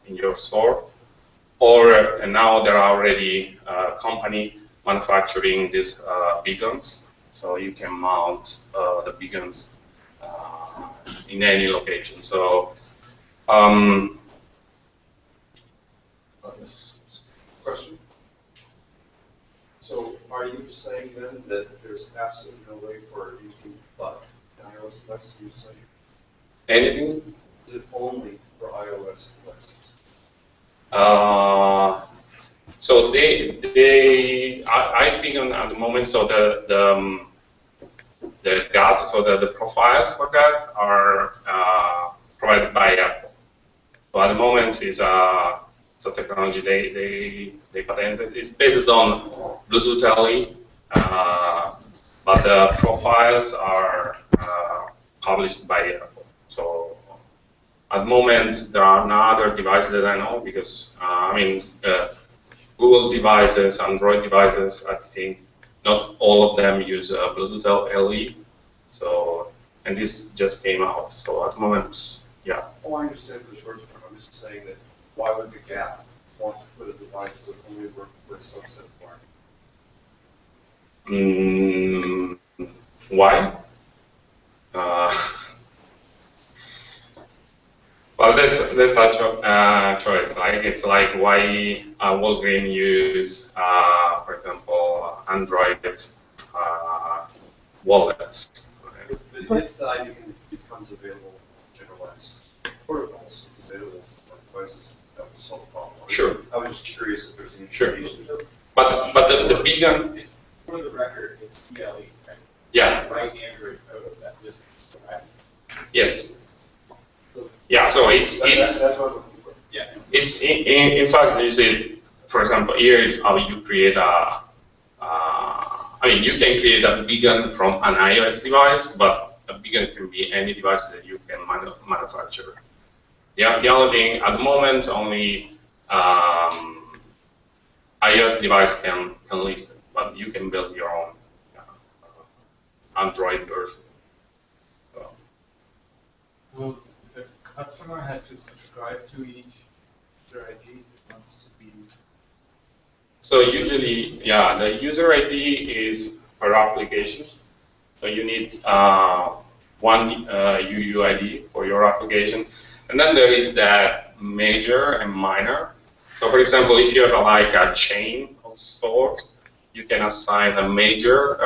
in your store. Or and now there are already company manufacturing these beacons, so you can mount the beacons in any location. So question. So are you saying then that there's absolutely no way for anything but an iOS device to use this? Anything? Is it only for iOS devices? So iBeacon at the moment, so the profiles for that are provided by Apple. So at the moment it's a technology they patented. It's based on Bluetooth LE, but the profiles are published by Apple. So at the moment, there are no other devices that I know because, I mean, Google devices, Android devices, I think not all of them use Bluetooth LE. So, and this just came out. So at the moment, yeah. Oh, I understand for the short term. I'm just saying that why would the Gap want to put a device that only works for a subset of market? Why? Well, that's a choice. Like it's like why Walgreens use, for example, Android wallets. If the iBeacon becomes available, generalized protocols is available for devices, that would solve the problem. Sure. I was just curious if there's any implications. Sure. But the beacon. For the record, it's BLE, right? Yeah. Right Android code that this is right. Yes. Yeah. So it's that's what I'm looking for. Yeah. It's in fact, you see, for example, here is how you create a. I mean, you can create a beacon from an iOS device, but a beacon can be any device that you can manufacture. The only thing at the moment, only iOS device can list it, but you can build your own Android version. So. Well, the customer has to subscribe to each user ID that wants to be. So usually, yeah, the user ID is per application. So you need one UUID for your application. And then there is that major and minor. So for example, if you have like a chain of stores, you can assign a major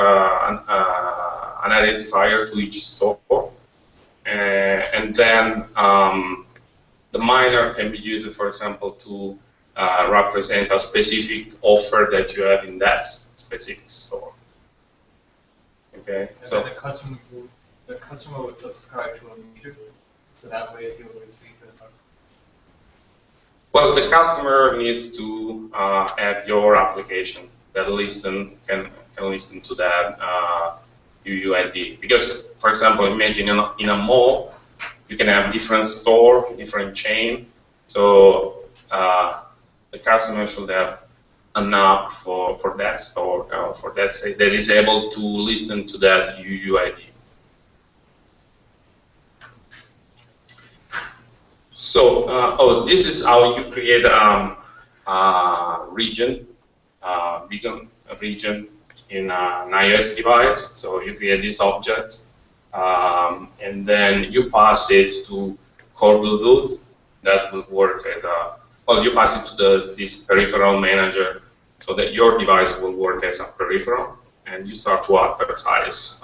an identifier to each store, and then the minor can be used, for example, to represent a specific offer that you have in that specific store. Okay, And so then the customer would subscribe to a meter, so that way he'll receive the. well, the customer needs to have your application that can listen to that UUID. Because, for example, imagine in a mall, you can have different store, different chain. So the customer should have an app for that store, for that site that is able to listen to that UUID. So, this is how you create region, beacon region in an iOS device. So you create this object, and then you pass it to core Bluetooth. That will work as a, well, you pass it to this peripheral manager so that your device will work as a peripheral, and you start to advertise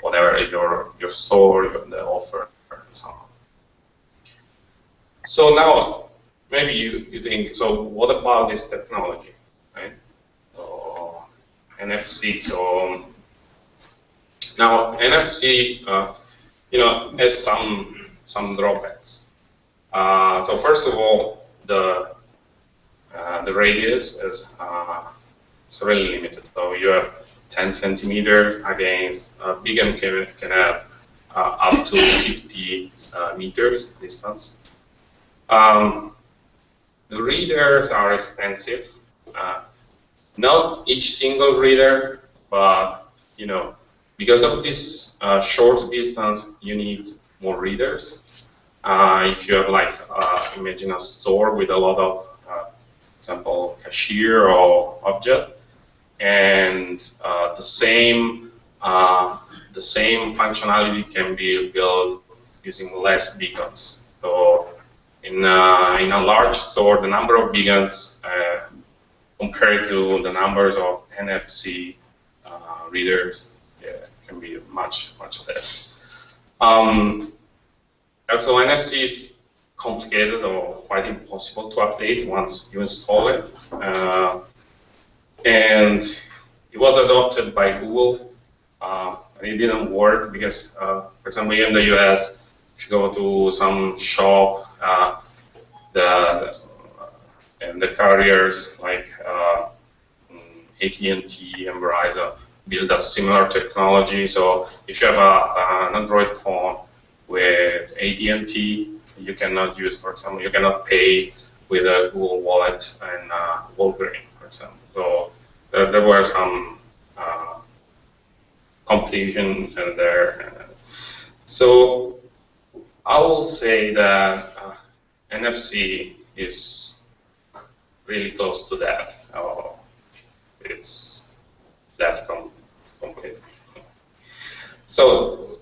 whatever your store, the offer, and so on. So now, maybe you think, so what about this technology, right? So, NFC. So now NFC, has some drawbacks. So first of all, the radius is really limited. So you have 10 centimeters against a beacon can have up to 50 meters distance. The readers are expensive. Not each single reader, but because of this short distance, you need more readers. If you have imagine a store with a lot of, for example, cashier or object, and the same functionality can be built using less beacons. So in a large store, the number of beacons compared to the numbers of NFC readers can be much less. Also, NFC is complicated or quite impossible to update once you install it. And it was adopted by Google. And it didn't work because, for example, in the US, if you go to some shop, the carriers like AT&T and Verizon build a similar technology. So if you have an Android phone with AT&T, you cannot use, for example, you cannot pay with a Google Wallet and Walgreens, for example. So there were some competition in there. So I will say that NFC is really close to that. It's that complete. So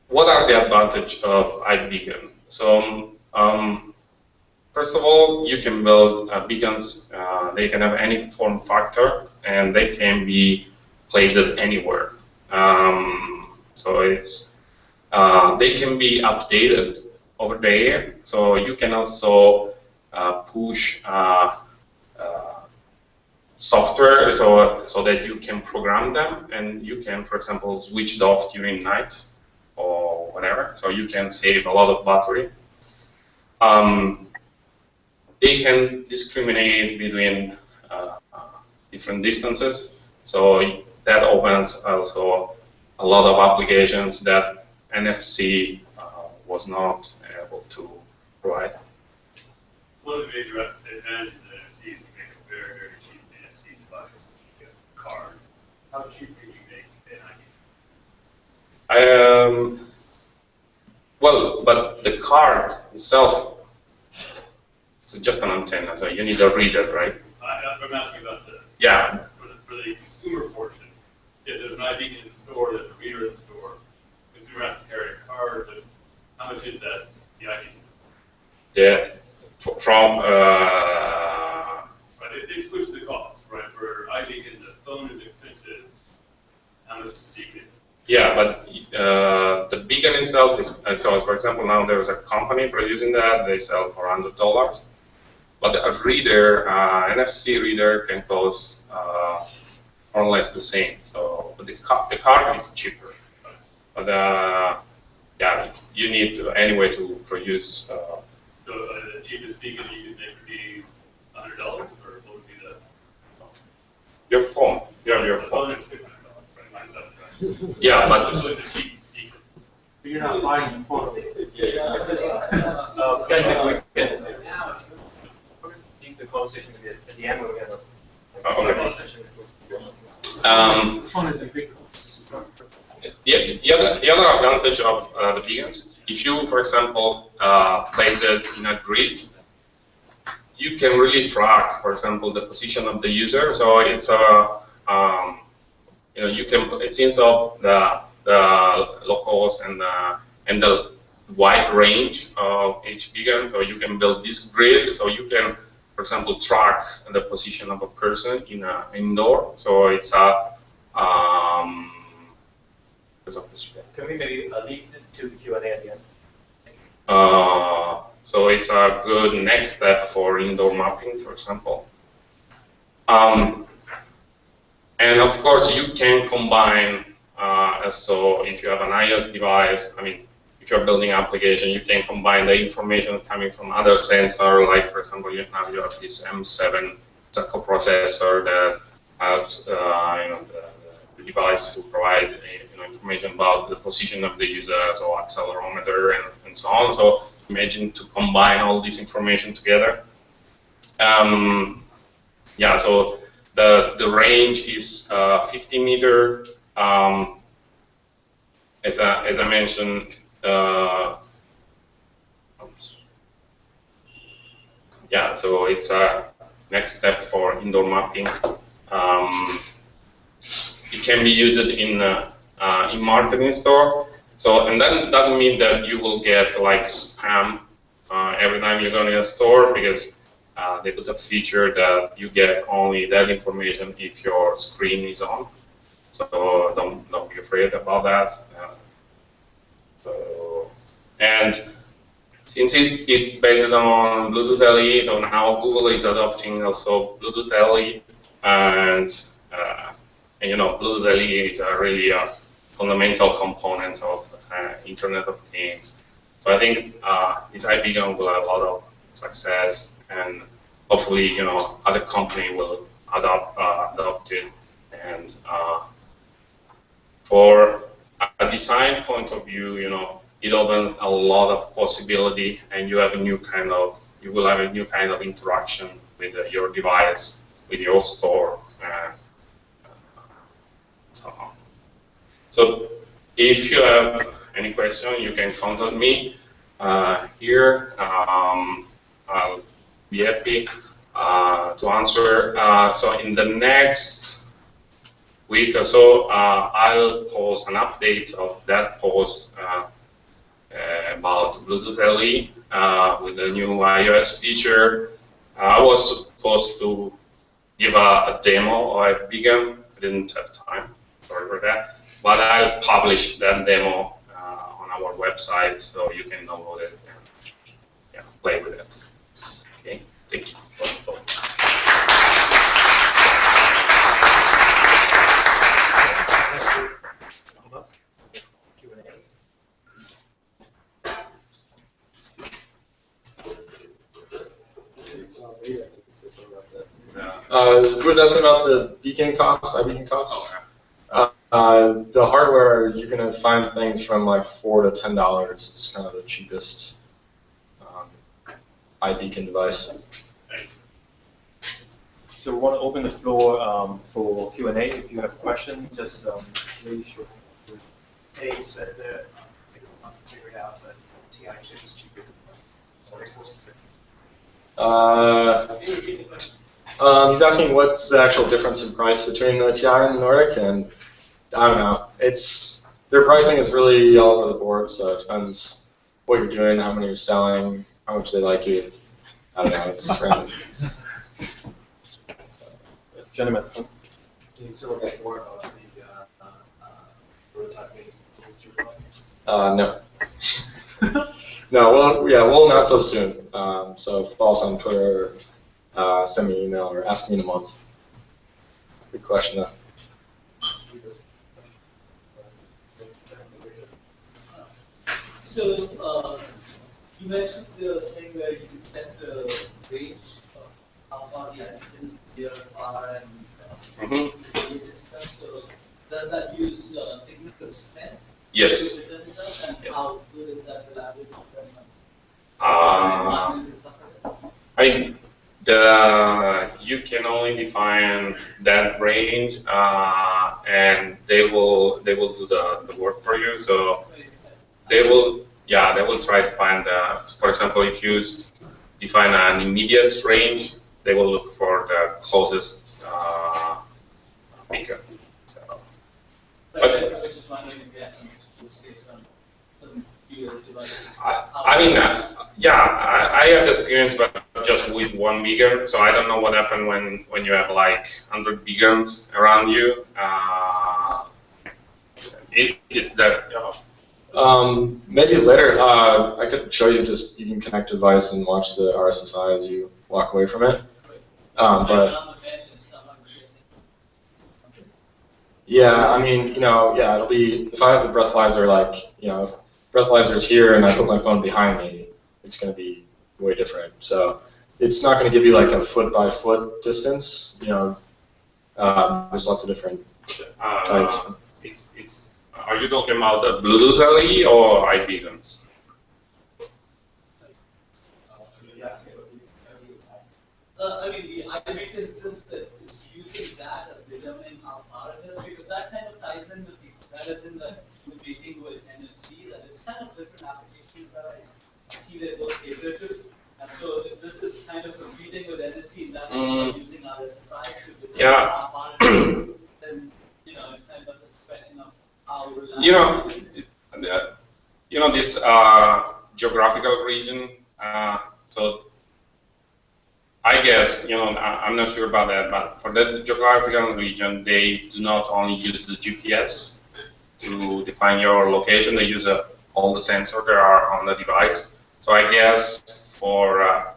what are the advantages of iBeacon? So first of all, you can build beacons. They can have any form factor, and they can be placed anywhere. So it's they can be updated over the air. So you can also push software so that you can program them, and you can, for example, switch it off during night or whatever. So you can save a lot of battery. They can discriminate between different distances. So that opens also a lot of applications that NFC was not able to provide. One of the major advantages of NFC is you make a very, very cheap NFC device. You have a card. How cheap can you make an ID? Well, but the card itself, it's just an antenna, so you need a reader, right? I'm asking about the for the consumer portion. Yes, there's an iBeacon in the store, there's a reader in the store. The consumer has to carry a card, but how much is that, the iBeacon? Yeah, from they switch the costs, right? For iBeacon, the phone is expensive. How much is the beacon? Yeah, but the beacon itself is, because for example now there's a company producing that, they sell for $100. But a reader, NFC reader can cost more or less the same. So but the card is cheaper. But yeah, you need to, anyway to produce. So the cheapest beacon you could make would be $100, or what would be the? Your phone. You have your The phone. phone is $600, right? Mine's $700. Yeah, but So it's a cheap beacon. But you're not buying the photo. The conversation at the end when we have okay. session. The other advantage of the beacons, if you, for example, place it in a grid, you can really track, for example, the position of the user. So it's a, you know, you can, it's instead of the locals and the wide range of each beacon. So you can build this grid. So you can, for example, track the position of a person in an indoor. So it's a Can we maybe leave it to the Q&A at the end? so it's a good next step for indoor mapping, for example. And of course, you can combine. So if you have an iOS device, I mean, if you're building an application, you can combine the information coming from other sensor, like for example, you have this M7, it's a coprocessor that has you know, the device to provide information about the position of the user, so accelerometer and so on. So imagine to combine all this information together. Yeah, so the range is 50 meter. As I mentioned, yeah, so it's a next step for indoor mapping. It can be used in marketing store. So, and that doesn't mean that you will get like spam every time you go to a store, because they put a feature that you get only that information if your screen is on. So don't be afraid about that. And since it's based on Bluetooth LE, so now Google is adopting also Bluetooth LE, and you know, Bluetooth LE is really a fundamental component of Internet of Things. So I think this iBeacon will have a lot of success, and hopefully, you know, other company will adopt it. And for a design point of view, you know, it opens a lot of possibility, and you have a new kind of, you will have a new kind of interaction with your device, with your store. So if you have any question, you can contact me here. I'll be happy to answer. So in the next week or so, I'll post an update of that post about Bluetooth LE with the new iOS feature. I was supposed to give a demo of iBeacon. I didn't have time, sorry for that. But I'll publish that demo on our website, so you can download it and yeah, play with it. Okay, thank you. Who was asking about the beacon cost, iBeacon cost? The hardware, you're going to find things from like $4 to $10. It's kind of the cheapest iBeacon device. So we want to open the floor for Q&A. If you have a question, just raise your They said that they couldn't figure it out, but TI chip is cheaper. He's asking what's the actual difference in price between the TI and the Nordic, and I don't know. It's their pricing is really all over the board, so it depends what you're doing, how many you're selling, how much they like you. I don't know. It's random. gentleman. Can you tell us more about the prototyping? No. No, well, yeah, we'll announce those soon. So follow us on Twitter, send me an email, or ask me in a month. Good question, though. So you mentioned the thing where you can set the range of how far the antennas here are and stuff. So does that use signal strength? Yes. And how good is that reliability? I mean, you can only define that range, and they will do the work for you. So they will try to find for example, if you define an immediate range, they will look for the closest beacon. So, but I was just wondering if you had some tools based on some devices. I mean, I have experience, but just with one beacon, so I don't know what happened when you have like 100 beacons around you. It's that. Maybe later, I could show you you can connect a device and watch the RSSI as you walk away from it. But yeah, I mean, yeah, it'll be, if I have the breathalyzer, if breathalyzer's here and I put my phone behind me, it's going to be way different. So it's not going to give you like a foot by foot distance. There's lots of different types. Are you talking about the Bluetooth LE or iBeacons? I mean, the iBeacon system is using that as determining how far it is, because that kind of ties in with that is in the meeting with NFC, that it's kind of different applications that I see they both cater to. And so if this is kind of competing with NFC, that's using RSSI to determine how far it is, then it's kind of a question of how reliable this geographical region. So I guess I'm not sure about that, but for that geographical region, they do not only use the GPS to define your location. They use all the sensors that are on the device. So I guess for a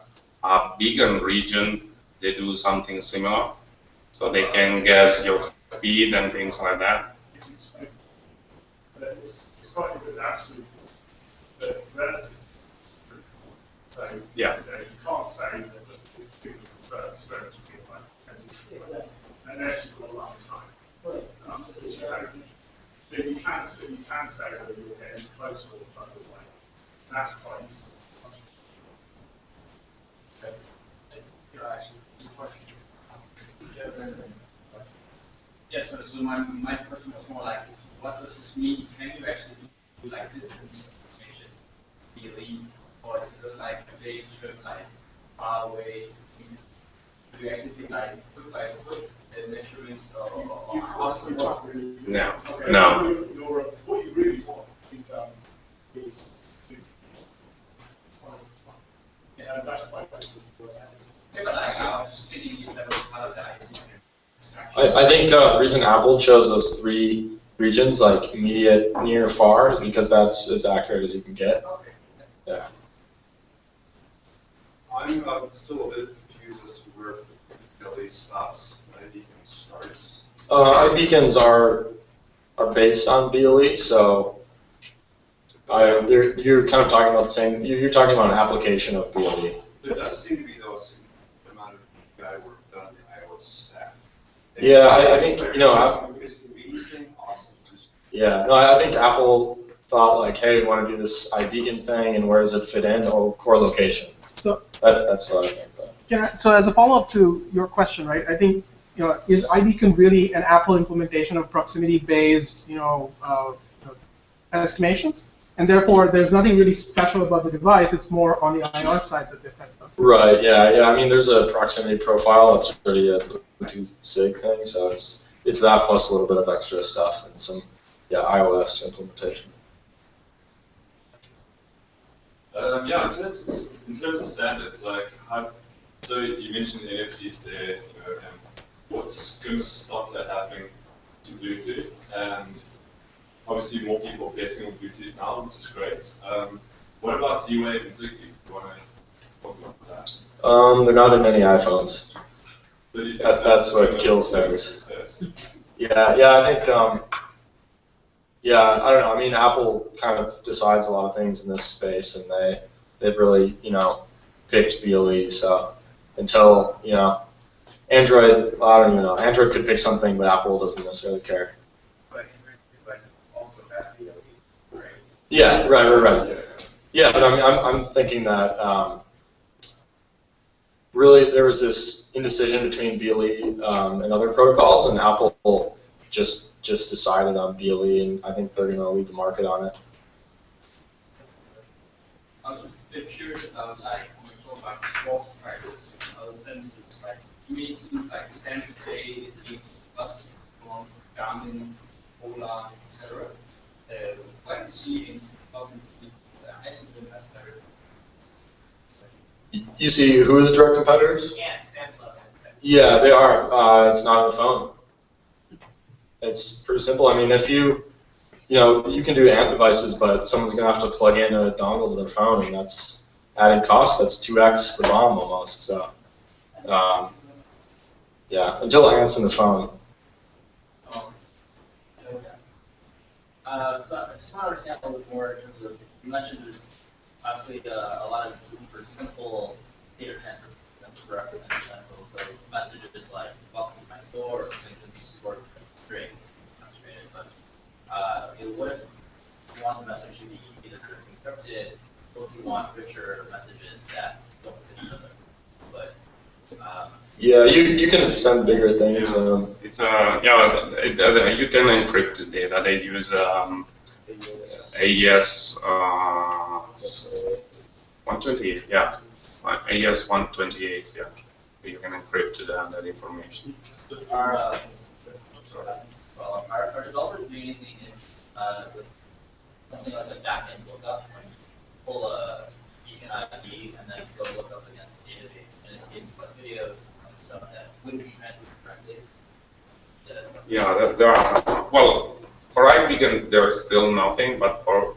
beacon region, they do something similar. So they can guess your speed and things like that. It's quite a good absolute relative. So yeah. You can't say that this signal conserves relatively unless you've got a line of sight. But you can say whether you're getting closer or further away. That's quite useful. Yes, so my question was more like, what does this mean? Can you actually do like distance information, BLE, or is it just like a day trip, like far away? Do you actually do like foot by foot measurements or No. Okay, No. So what you really want is that's quite yeah, but I was just thinking if that was part of the idea. I think the reason Apple chose those 3 regions, like immediate, near, far, is because that's as accurate as you can get. Yeah. I'm still a bit confused as to where BLE stops and iBeacon starts. iBeacons are based on BLE, so you're kind of talking about the same. You're talking about an application of BLE. There does seem to be though the amount of guy work done in the iOS stack. Yeah, I think Is these thing awesome? Yeah, no, I think Apple thought like, hey, we want to do this iBeacon thing, and where does it fit in? Oh, core location. So that's what I think. So as a follow-up to your question, right? I think is iBeacon really an Apple implementation of proximity-based estimations? And therefore, there's nothing really special about the device. It's more on the iOS side that they've had. Right. Yeah. I mean, there's a proximity profile. It's really a Bluetooth SIG thing. So it's that plus a little bit of extra stuff and some iOS implementation. Yeah. In terms of standards, like so you mentioned NFCs there, what's going to stop that happening to Bluetooth? And obviously more people are getting on Bluetooth now, which is great. What about Z-Wave and Zigbee? Do you want to talk about that? They're not in any iPhones. So do you think That's what kills things. Yeah, I think, I don't know. I mean, Apple kind of decides a lot of things in this space, and they've really, picked BLE. So until, Android, well, I don't even know. Android could pick something, but Apple doesn't necessarily care. But Android devices also have BLE, right? Yeah, right. Yeah, but I'm thinking that really there was this indecision between BLE and other protocols, and Apple just decided on BLE, and I think they're going to lead the market on it. I was a bit curious about when you talk about small subscribers, in other senses, you mean standard say is it us from Garmin, Polar, etc. What do you see in 2008 isotope as direct? You see who is direct competitors? Yeah, they are. It's not on the phone. It's pretty simple. I mean, if you can do ANT devices, but someone's going to have to plug in a dongle to their phone, and that's added cost. That's 2x the BOM almost. So, yeah, until ANT's in the phone. So I just want to understand a little bit more in terms of, you mentioned there's obviously a lot of room for simple data transfer for example, so messages like welcome to my store or something that you store string, but what if you want the message to be either encrypted or if you want richer messages that don't fit each other? But yeah, you can send bigger things. It's you can encrypt the data. They use AES 128. Yeah, AES 128. Yeah, you can encrypt that information. Are developers doing anything with something like a backend lookup, when you pull a beacon ID and then go look up against the database, and it gives you videos and stuff that wouldn't be transferred directly? Yeah, there are some. Well, for iBeacon, there's still nothing, but for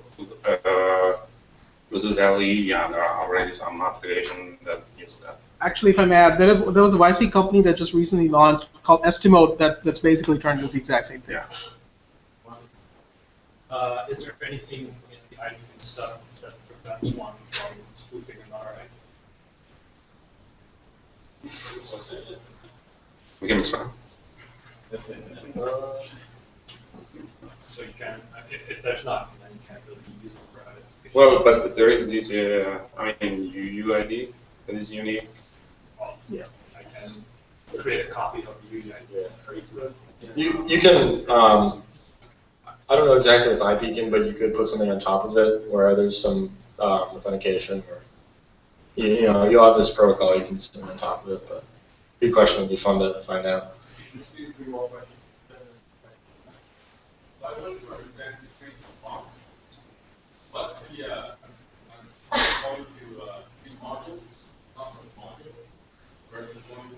Bluetooth LE, yeah, there are already some applications that use that. Actually, if I may add, there was a YC company that just recently launched called Estimote that's basically trying to do the exact same thing. Yeah. Is there anything in the iBeacon stuff that prevents one from spoofing another ID? We can explain. So you can, if there's not, then you can't really use it for identification. Well, but there is this, UUID that is unique. Well, yeah, I can create a copy of the UUID for each of those. You can, I don't know exactly with iBeacon, but you could put something on top of it where there's some authentication, or you'll have this protocol, you can do something on top of it, but good question, would be fun to find out. Excuse me, more questions. I want to understand this trace of what's the going to these modules, not from module, versus going to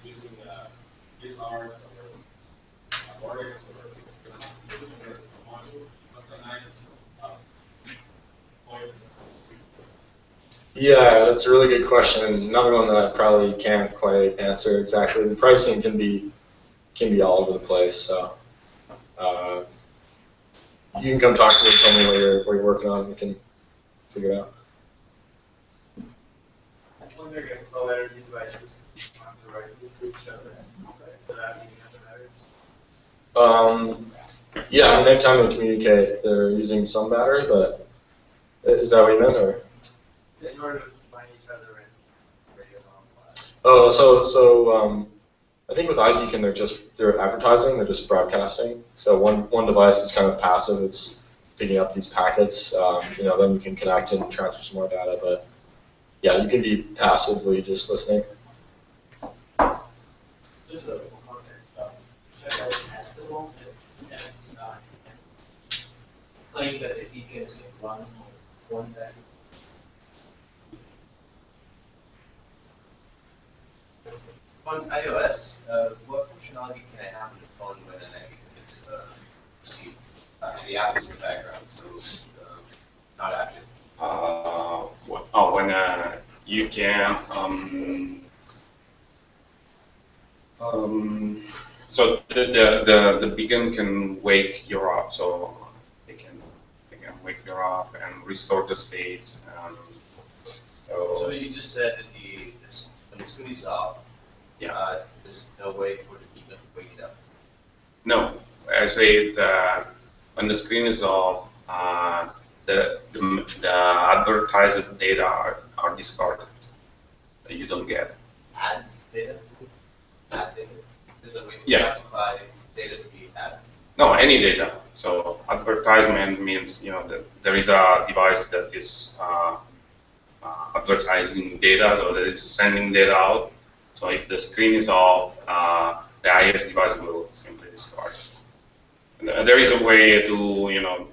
using DSRs or Oryx or module? What's a nice point? Yeah, that's a really good question. Another one that I probably can't quite answer exactly. The pricing can be all over the place. So you can come talk to me, tell me what you're working on. We can figure it out. I'm wondering if low energy devices want to write to each other so that Yeah, I mean, anytime they communicate, they're using some battery, but is that what you meant, or? in order to find each other and radio on. Oh, I think with iBeacon, they're advertising, they're just broadcasting. So one device is kind of passive, it's picking up these packets. Then you can connect and transfer some more data, but yeah, you can be passively just listening. Just a concept. Estimable is claim that the beacon can run on one day. On iOS, what functionality can I have on the phone when an action is received? And the app is in the background, so not active. When you can. So the beacon can wake you up, so it can wake you up and restore the state. So you just said that when the screen is off, there's no way for the beacon to wake it up. No, I say that when the screen is off, the advertised data are discarded. You don't get it. Ads data? Ad data? Is there a way to Yeah. classify data to be ads? No, any data. So advertisement means that there is a device that is advertising data, so that is sending data out. So if the screen is off, the iOS device will simply discard it. And there is a way to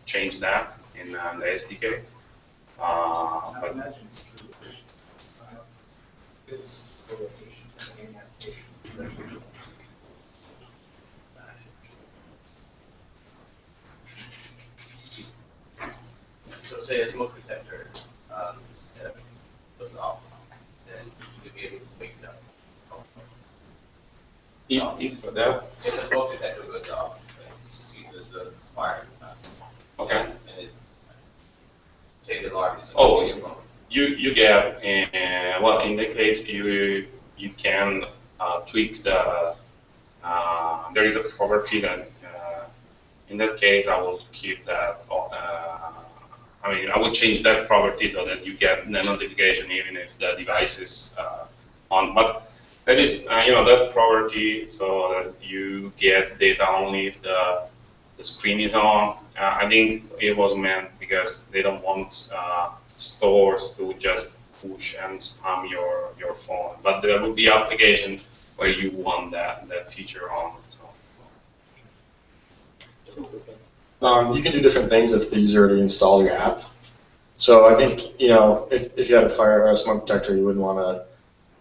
change that in the SDK. But This is for application, application. So say a smoke detector goes off, then you'll be able to wake it up. if that, If the smoke detector goes off, it sees there's a fire in the house. okay. And it's, say the alarm is Oh, on your phone. you get well, in the case you can tweak the there is a property that in that case I will keep that I will change that property so that you get the notification even if the device is on, but that is that property so that you get data only if the screen is on. I think it was meant because they don't want stores to just push and spam your phone. But there will be application where you want that feature on. So. You can do different things if the user already installed your app. So I think if you had a fire or a smoke detector, you wouldn't want to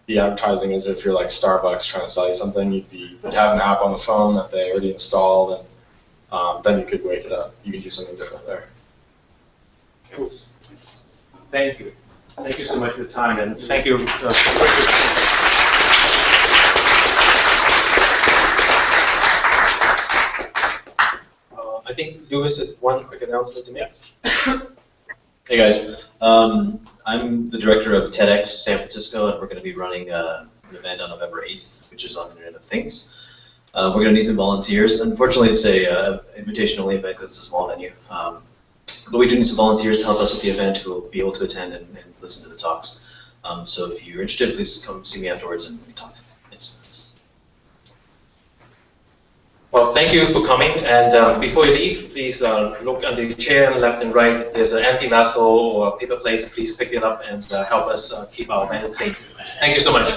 be advertising as if you're like Starbucks trying to sell you something. You'd have an app on the phone that they already installed, and then you could wake it up. You could do something different there. Cool. Thank you. Thank you so much for the time, and thank you. I think Lewis has one quick announcement to make. Hey guys, I'm the director of TEDx San Francisco, and we're going to be running an event on November 8th, which is on Internet of Things. We're going to need some volunteers. Unfortunately, it's a invitation-only event because it's a small venue. But we do need some volunteers to help us with the event who will be able to attend and listen to the talks. So if you're interested, please come see me afterwards and we can talk. Thanks. Well, thank you for coming. And before you leave, please look under your chair and left and right. There's an empty vessel or paper plates. Please pick it up and help us keep our venue clean. Thank you so much.